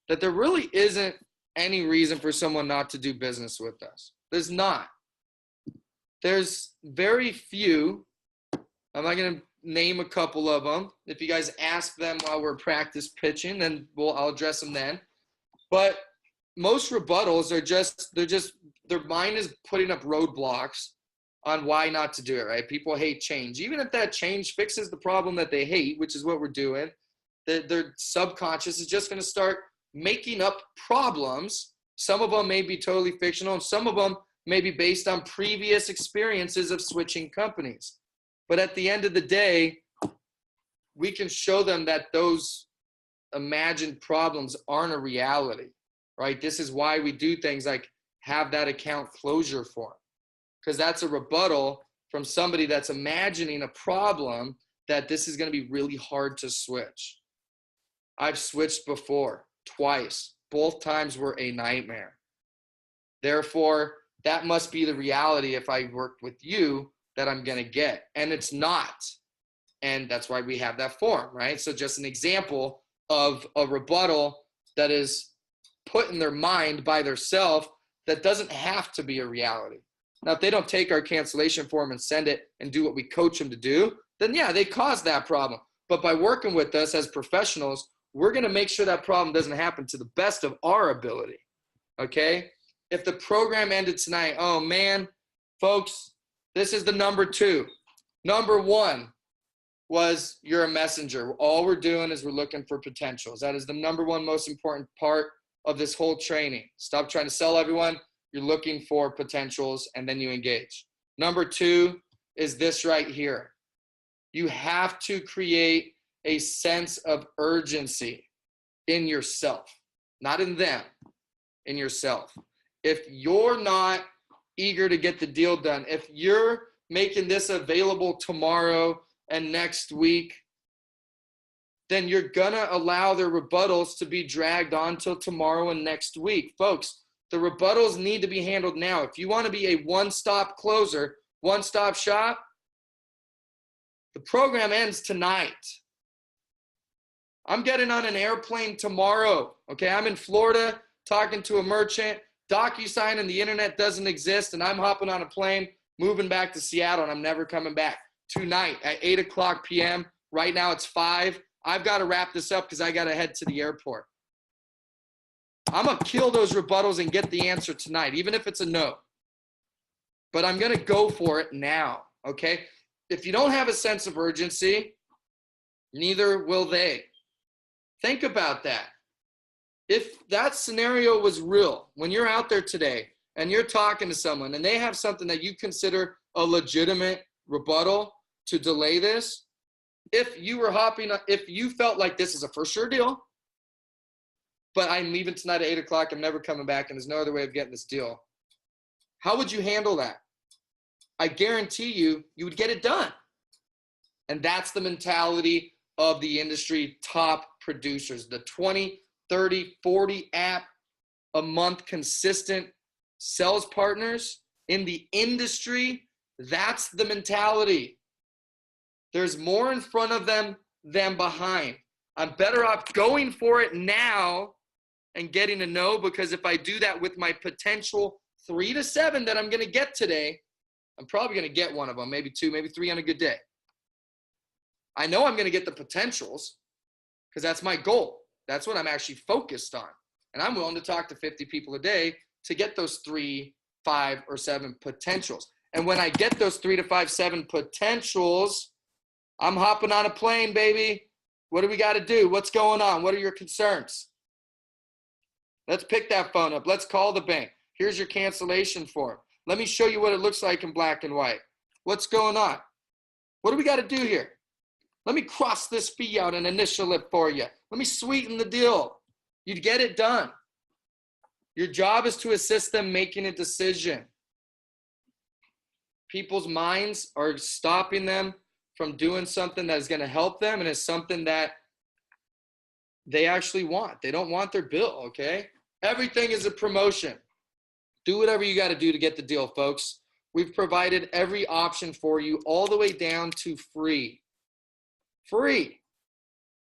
that there really isn't any reason for someone not to do business with us. There's not. There's very few. I'm not going to name a couple of them. If you guys ask them while we're practice pitching, then I'll address them then. But most rebuttals are their mind is putting up roadblocks on why not to do it, right? People hate change. Even if that change fixes the problem that they hate, which is what we're doing, their subconscious is just going to start making up problems. Some of them may be totally fictional, and some of them may be based on previous experiences of switching companies. But at the end of the day, we can show them that those imagined problems aren't a reality, right? This is why we do things like have that account closure form, because that's a rebuttal from somebody that's imagining a problem that this is going to be really hard to switch. I've switched before, twice. Both times were a nightmare. Therefore, that must be the reality if I worked with you that I'm going to get. And it's not. And that's why we have that form, right? So just an example of a rebuttal that is put in their mind by their self that doesn't have to be a reality. Now, if they don't take our cancellation form and send it and do what we coach them to do, then yeah, they caused that problem. But by working with us as professionals, we're going to make sure that problem doesn't happen to the best of our ability, okay? If the program ended tonight, oh man, folks, this is the number 2. Number 1 was you're a messenger. All we're doing is we're looking for potentials. That is the number 1 most important part of this whole training. Stop trying to sell everyone. You're looking for potentials, and then you engage. Number 2 is this right here. You have to create a sense of urgency in yourself, not in them, in yourself. If you're not eager to get the deal done, if you're making this available tomorrow and next week, then you're gonna allow their rebuttals to be dragged on till tomorrow and next week. Folks, the rebuttals need to be handled now. If you want to be a one-stop closer, one-stop shop, the program ends tonight. I'm getting on an airplane tomorrow, okay? I'm in Florida talking to a merchant. DocuSign and the internet doesn't exist, and I'm hopping on a plane, moving back to Seattle, and I'm never coming back. Tonight at 8 o'clock p.m., right now it's 5. I've got to wrap this up because I got to head to the airport. I'm going to kill those rebuttals and get the answer tonight, even if it's a no. But I'm going to go for it now, okay? If you don't have a sense of urgency, neither will they. Think about that. If that scenario was real, when you're out there today and you're talking to someone and they have something that you consider a legitimate rebuttal to delay this, if you felt like this is a for sure deal, but I'm leaving tonight at 8 o'clock, I'm never coming back, and there's no other way of getting this deal, how would you handle that? I guarantee you would get it done. And that's the mentality of the industry top producers, the 20, 30, 40 app a month consistent sales partners in the industry. That's the mentality. There's more in front of them than behind. I'm better off going for it now and getting a no, because if I do that with my potential 3 to 7 that I'm going to get today, I'm probably going to get one of them, maybe 2, maybe 3 on a good day. I know I'm going to get the potentials because that's my goal. That's what I'm actually focused on. And I'm willing to talk to 50 people a day to get those 3, 5, or 7 potentials. And when I get those 3 to 5, 7 potentials, I'm hopping on a plane, baby. What do we got to do? What's going on? What are your concerns? Let's pick that phone up. Let's call the bank. Here's your cancellation form. Let me show you what it looks like in black and white. What's going on? What do we got to do here? Let me cross this fee out and initial it for you. Let me sweeten the deal. You'd get it done. Your job is to assist them making a decision. People's minds are stopping them from doing something that is going to help them and is something that they actually want. They don't want their bill, okay? Everything is a promotion. Do whatever you got to do to get the deal, folks. We've provided every option for you all the way down to free. Free.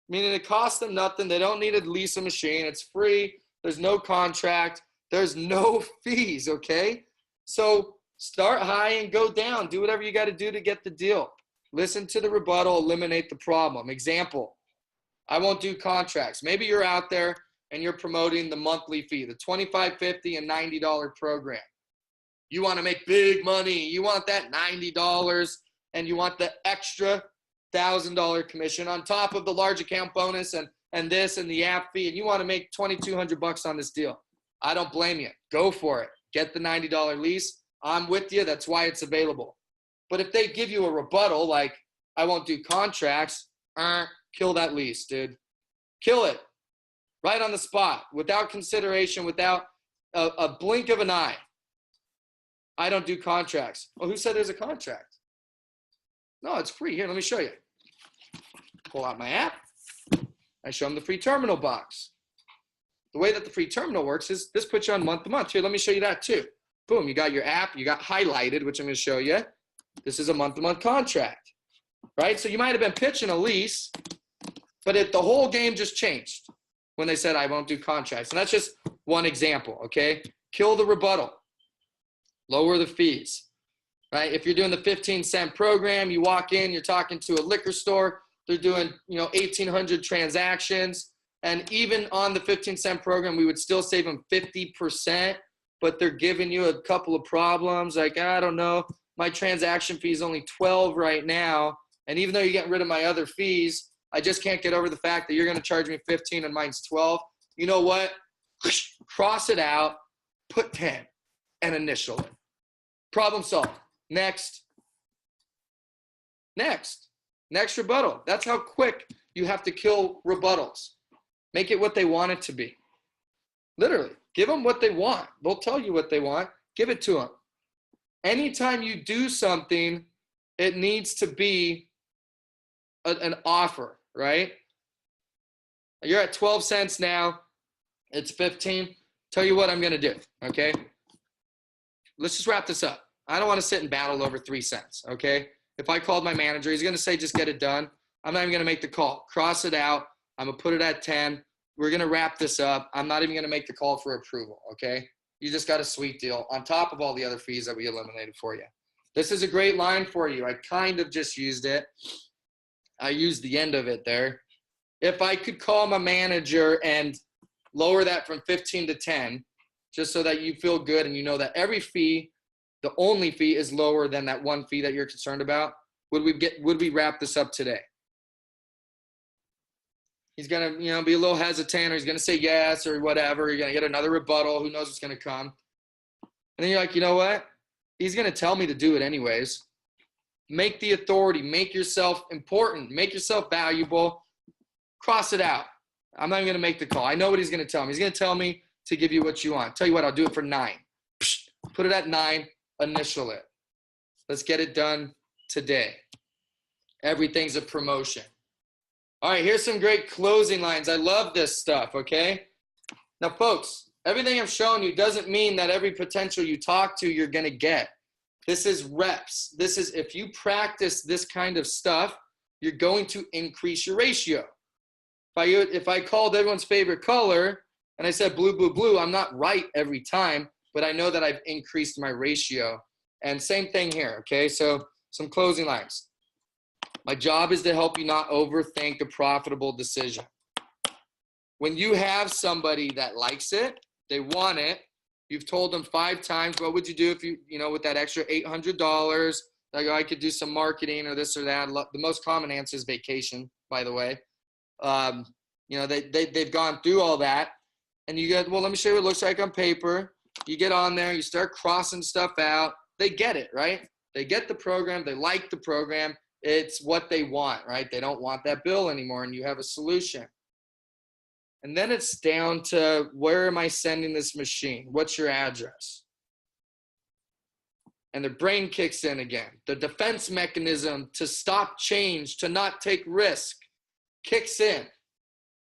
Meaning it costs them nothing. They don't need to lease a machine. It's free. There's no contract. There's no fees, okay? So start high and go down. Do whatever you got to do to get the deal. Listen to the rebuttal, eliminate the problem. Example, I won't do contracts. Maybe you're out there and you're promoting the monthly fee, the $25, $50, and $90 program. You want to make big money. You want that $90 and you want the extra $1,000 commission on top of the large account bonus and this and the app fee, and you want to make $2,200 on this deal. I don't blame you. Go for it. Get the $90 lease. I'm with you. That's why it's available. But if they give you a rebuttal like, I won't do contracts, kill that lease, dude. Kill it right on the spot, without consideration, without a blink of an eye. I don't do contracts. Well, who said there's a contract? No, it's free. Here, let me show you. Pull out my app. I show them the free terminal box. The way that the free terminal works is this puts you on month to month. Here, let me show you that too. Boom, you got your app. You got highlighted, which I'm going to show you. This is a month-to-month contract, right? So you might have been pitching a lease, But the whole game just changed when they said, I won't do contracts. And that's just one example, okay? Kill the rebuttal. Lower the fees, right? If you're doing the 15-cent program, you walk in, you're talking to a liquor store, they're doing, 1,800 transactions. And even on the 15-cent program, we would still save them 50%, but they're giving you a couple of problems. Like, I don't know, my transaction fee is only 12 right now. And even though you're getting rid of my other fees, I just can't get over the fact that you're going to charge me 15 and mine's 12. You know what? Cross it out, put 10 and initial it. Problem solved. Next rebuttal. That's how quick you have to kill rebuttals. Make it what they want it to be. Literally, give them what they want. They'll tell you what they want. Give it to them. Anytime you do something, it needs to be an offer, right? You're at 12 cents now. It's 15. Tell you what I'm going to do, okay? Let's just wrap this up. I don't want to sit and battle over 3 cents, okay? If I called my manager, he's going to say, just get it done. I'm not even going to make the call. Cross it out. I'm going to put it at 10. We're going to wrap this up. I'm not even going to make the call for approval, okay? You just got a sweet deal on top of all the other fees that we eliminated for you. This is a great line for you. I kind of just used it. I used the end of it there. If I could call my manager and lower that from 15 to 10, just so that you feel good and you know that every fee, the only fee is lower than that one fee that you're concerned about, would we wrap this up today? He's going to, be a little hesitant, or he's going to say yes or whatever. You're going to get another rebuttal. Who knows what's going to come? And then you're like, you know what? He's going to tell me to do it anyways. Make the authority. Make yourself important. Make yourself valuable. Cross it out. I'm not even going to make the call. I know what he's going to tell me. He's going to tell me to give you what you want. Tell you what, I'll do it for 9. Put it at 9. Initial it. Let's get it done today. Everything's a promotion. All right, here's some great closing lines. I love this stuff, okay? Now, folks, everything I've shown you doesn't mean that every potential you talk to, you're going to get. This is reps. This is, if you practice this kind of stuff, you're going to increase your ratio. If I called everyone's favorite color and I said blue, blue, blue, I'm not right every time, but I know that I've increased my ratio. And same thing here, okay? So some closing lines. My job is to help you not overthink a profitable decision. When you have somebody that likes it, they want it, you've told them 5 times, what would you do if you with that extra $800, like, I could do some marketing or this or that. The most common answer is vacation, by the way. They've gone through all that, and you get, well, let me show you what it looks like on paper. You get on there, you start crossing stuff out. They get it, right? They get the program. They like the program. It's what they want, right? They don't want that bill anymore, and you have a solution. And then it's down to, where am I sending this machine? What's your address? And their brain kicks in again. The defense mechanism to stop change, to not take risk, kicks in.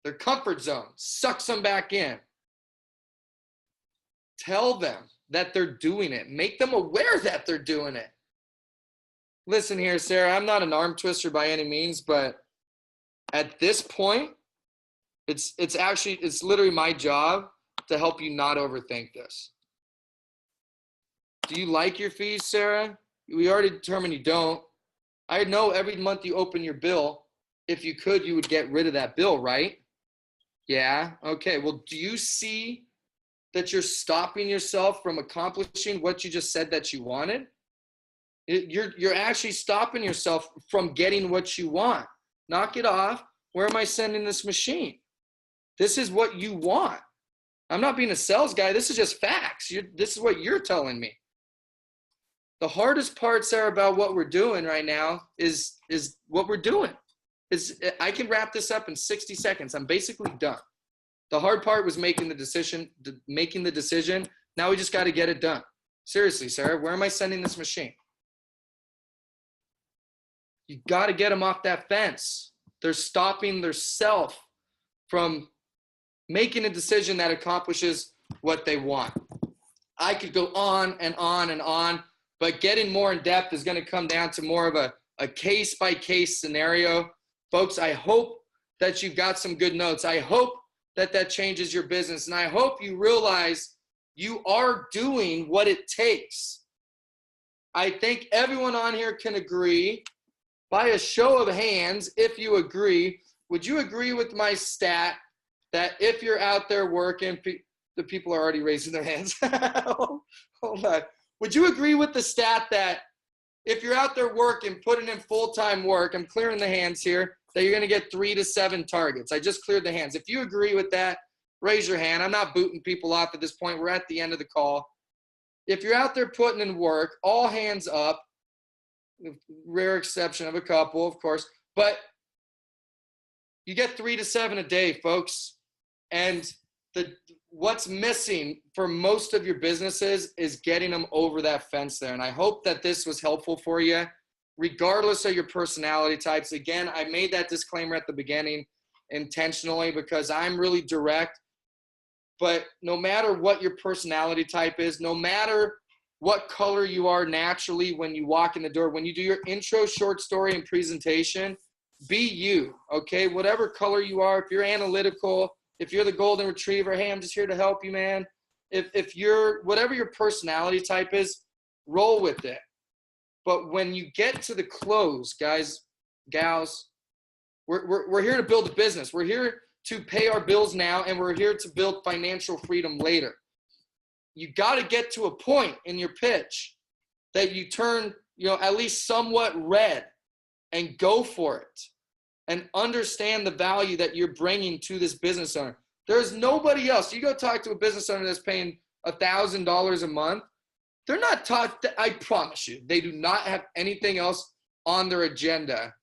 Their comfort zone sucks them back in. Tell them that they're doing it. Make them aware that they're doing it. Listen here, Sarah, I'm not an arm twister by any means, but at this point, it's literally my job to help you not overthink this. Do you like your fees, Sarah? We already determined you don't. I know every month you open your bill, if you could, you would get rid of that bill, right? Yeah, okay. Well, do you see that you're stopping yourself from accomplishing what you just said that you wanted? You're actually stopping yourself from getting what you want. Knock it off. Where am I sending this machine? This is what you want. I'm not being a sales guy. This is just facts. This is what you're telling me. The hardest part, Sarah, about what we're doing right now is what we're doing. I can wrap this up in 60 seconds. I'm basically done. The hard part was making the decision. Now we just got to get it done. Seriously, Sarah, where am I sending this machine? You got to get them off that fence. They're stopping themselves from making a decision that accomplishes what they want. I could go on and on and on, but getting more in depth is going to come down to more of a case-by-case scenario. Folks, I hope that you've got some good notes. I hope that that changes your business. And I hope you realize you are doing what it takes. I think everyone on here can agree, by a show of hands, if you agree. Would you agree with my stat that if you're out there working, the people are already raising their hands. Hold on. Would you agree with the stat that if you're out there working, putting in full-time work, I'm clearing the hands here, that you're going to get 3 to 7 targets? I just cleared the hands. If you agree with that, raise your hand. I'm not booting people off at this point. We're at the end of the call. If you're out there putting in work, all hands up, rare exception of a couple, of course, but you get 3 to 7 a day, folks. And what's missing for most of your businesses is getting them over that fence there. And I hope that this was helpful for you, regardless of your personality types. Again, I made that disclaimer at the beginning intentionally because I'm really direct. But no matter what your personality type is, no matter what color you are naturally when you walk in the door, when you do your intro, short story, and presentation, be you, okay? Whatever color you are, if you're analytical, if you're the golden retriever, hey, I'm just here to help you, man. If you're, whatever your personality type is, roll with it. But when you get to the close, guys, gals, we're here to build a business. We're here to pay our bills now, and we're here to build financial freedom later. You got to get to a point in your pitch that you turn, at least somewhat red and go for it and understand the value that you're bringing to this business owner. There's nobody else. You go talk to a business owner that's paying $1,000 a month. They're not taught, I promise you, they do not have anything else on their agenda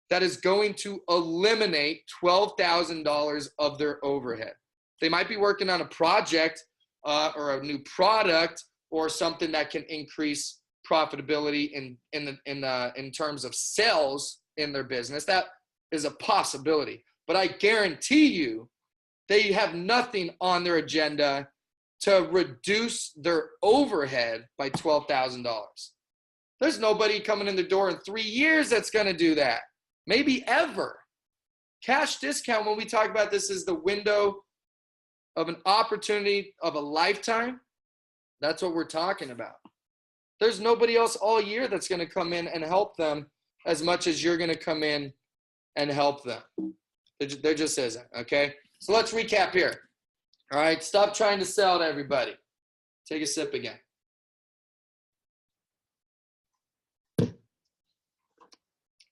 that is going to eliminate $12,000 of their overhead. They might be working on a project or a new product or something that can increase profitability in terms of sales in their business. That is a possibility. But I guarantee you, they have nothing on their agenda to reduce their overhead by $12,000. There's nobody coming in the door in 3 years that's going to do that. Maybe ever. Cash discount, when we talk about this, is the window of an opportunity of a lifetime. That's what we're talking about. There's nobody else all year that's going to come in and help them as much as you're going to come in and help them. There just isn't, okay? So let's recap here. All right, stop trying to sell to everybody. Take a sip again.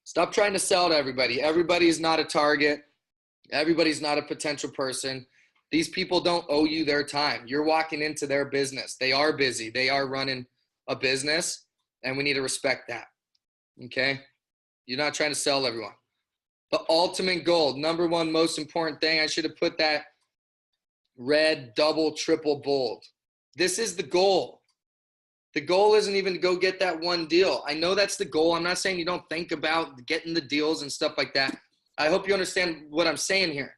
Stop trying to sell to everybody. Everybody's not a target. Everybody's not a potential person. These people don't owe you their time. You're walking into their business. They are busy. They are running a business, and we need to respect that, okay? You're not trying to sell to everyone. The ultimate goal, number one most important thing, I should have put that red, double, triple, bold. This is the goal. The goal isn't even to go get that one deal. I know that's the goal. I'm not saying you don't think about getting the deals and stuff like that. I hope you understand what I'm saying here.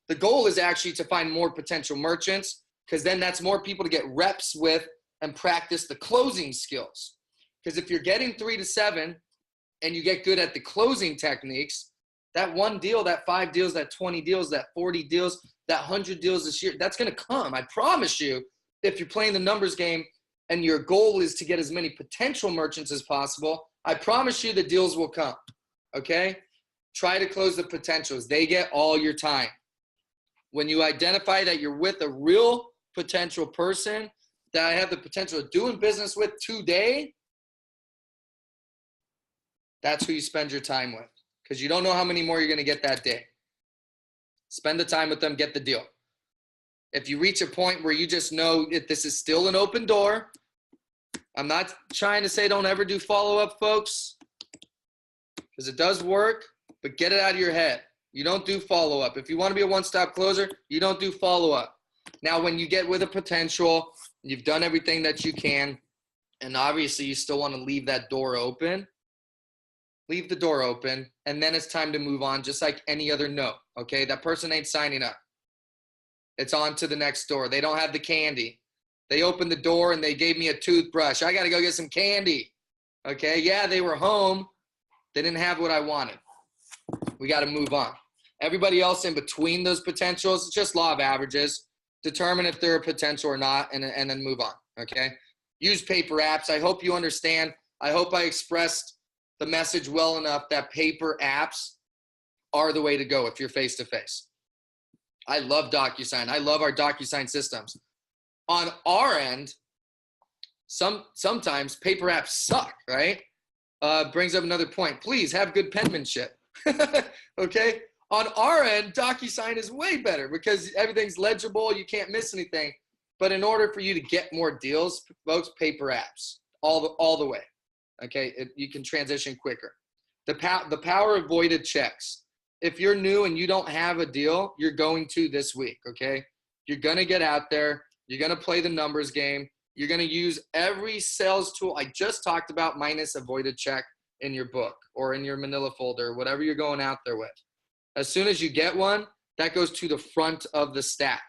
The goal is actually to find more potential merchants, because then that's more people to get reps with and practice the closing skills. Because if you're getting 3 to 7 and you get good at the closing techniques, that one deal, that 5 deals, that 20 deals, that 40 deals, that 100 deals this year, that's going to come. I promise you, if you're playing the numbers game and your goal is to get as many potential merchants as possible, I promise you the deals will come, okay? Try to close the potentials. They get all your time. When you identify that you're with a real potential person that I have the potential of doing business with today, that's who you spend your time with, because you don't know how many more you're going to get that day. Spend the time with them, get the deal. If you reach a point where you just know that this is still an open door, I'm not trying to say don't ever do follow-up, folks, because it does work, but get it out of your head. You don't do follow-up. If you want to be a one-stop closer, you don't do follow-up. Now, when you get with a potential, you've done everything that you can, and obviously you still want to leave that door open, leave the door open, and then it's time to move on, just like any other note, okay? That person ain't signing up. It's on to the next door. They don't have the candy. They opened the door and they gave me a toothbrush. I got to go get some candy, okay? Yeah, they were home. They didn't have what I wanted. We got to move on. Everybody else in between those potentials, it's just law of averages. Determine if they're a potential or not, and then move on, okay? Use paper apps. I hope you understand. I hope I expressed the message well enough that paper apps are the way to go if you're face-to-face. I love DocuSign. I love our DocuSign systems. On our end, sometimes paper apps suck, right? Brings up another point. Please have good penmanship, okay? On our end, DocuSign is way better because everything's legible. You can't miss anything. But in order for you to get more deals, folks, paper apps all the way. Okay, you can transition quicker. The power of voided checks. If you're new and you don't have a deal, you're going to this week. Okay, you're gonna get out there. You're gonna play the numbers game. You're gonna use every sales tool I just talked about minus a voided check in your book or in your Manila folder, whatever you're going out there with. As soon as you get one, that goes to the front of the stack.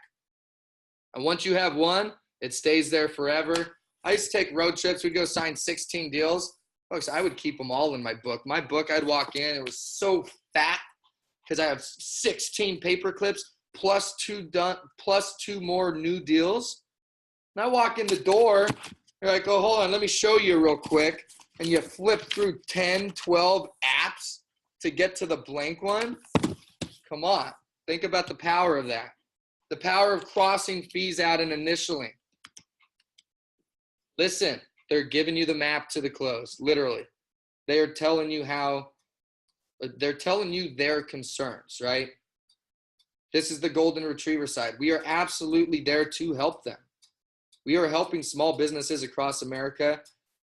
And once you have one, it stays there forever. I used to take road trips. We'd go sign 16 deals. Folks, I would keep them all in my book. My book, I'd walk in. It was so fat because I have 16 paper clips plus two more new deals. And I walk in the door. You're like, oh, hold on. Let me show you real quick. And you flip through 10, 12 apps to get to the blank one. Come on. Think about the power of that. The power of crossing fees out and initialing. Listen, they're giving you the map to the close, literally. They are telling you they're telling you their concerns, right? This is the golden retriever side. We are absolutely there to help them. We are helping small businesses across America.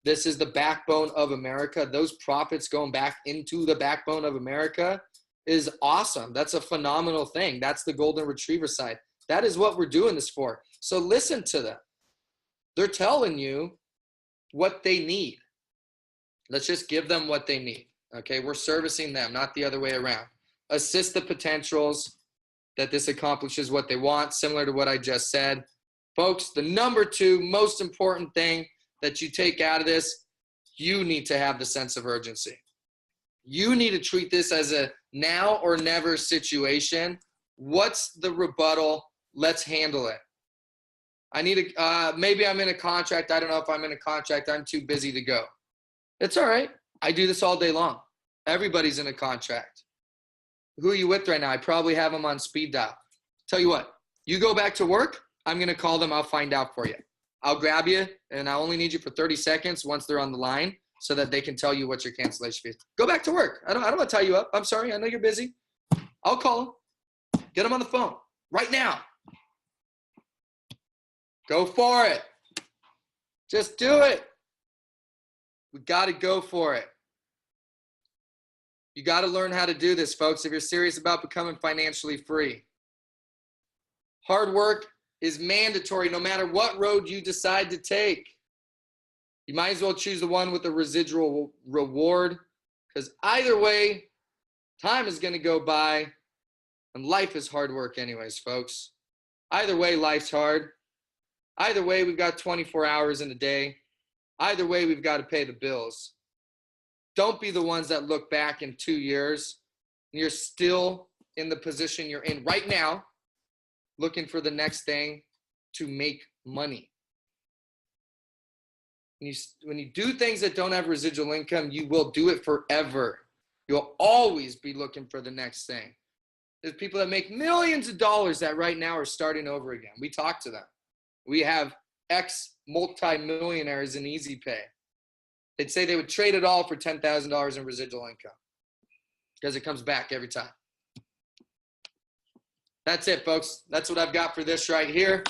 This is the backbone of America. Those profits going back into the backbone of America is awesome. That's a phenomenal thing. That's the golden retriever side. That is what we're doing this for. So listen to them. They're telling you what they need. Let's just give them what they need. Okay, we're servicing them, not the other way around. Assist the potentials that this accomplishes what they want, similar to what I just said. Folks, the number 2 most important thing that you take out of this, you need to have the sense of urgency. You need to treat this as a now or never situation. What's the rebuttal? Let's handle it. I need maybe I'm in a contract. I don't know if I'm in a contract. I'm too busy to go. It's all right. I do this all day long. Everybody's in a contract. Who are you with right now? I probably have them on speed dial. Tell you what, you go back to work. I'm going to call them. I'll find out for you. I'll grab you, and I only need you for 30 seconds once they're on the line so that they can tell you what your cancellation fee is. Go back to work. I don't want to tie you up. I'm sorry. I know you're busy. I'll call them. Get them on the phone right now. Go for it. Just do it. We got to go for it. You got to learn how to do this, folks, if you're serious about becoming financially free. Hard work is mandatory no matter what road you decide to take. You might as well choose the one with the residual reward, because either way, time is going to go by, and life is hard work anyways, folks. Either way, life's hard. Either way, we've got 24 hours in a day. Either way, we've got to pay the bills. Don't be the ones that look back in 2 years and you're still in the position you're in right now, looking for the next thing to make money. When you do things that don't have residual income, you will do it forever. You'll always be looking for the next thing. There's people that make millions of dollars that right now are starting over again. We talk to them. We have ex-multi-millionaires in Easy Pay. They'd say they would trade it all for $10,000 in residual income because it comes back every time. That's it, folks. That's what I've got for this right here.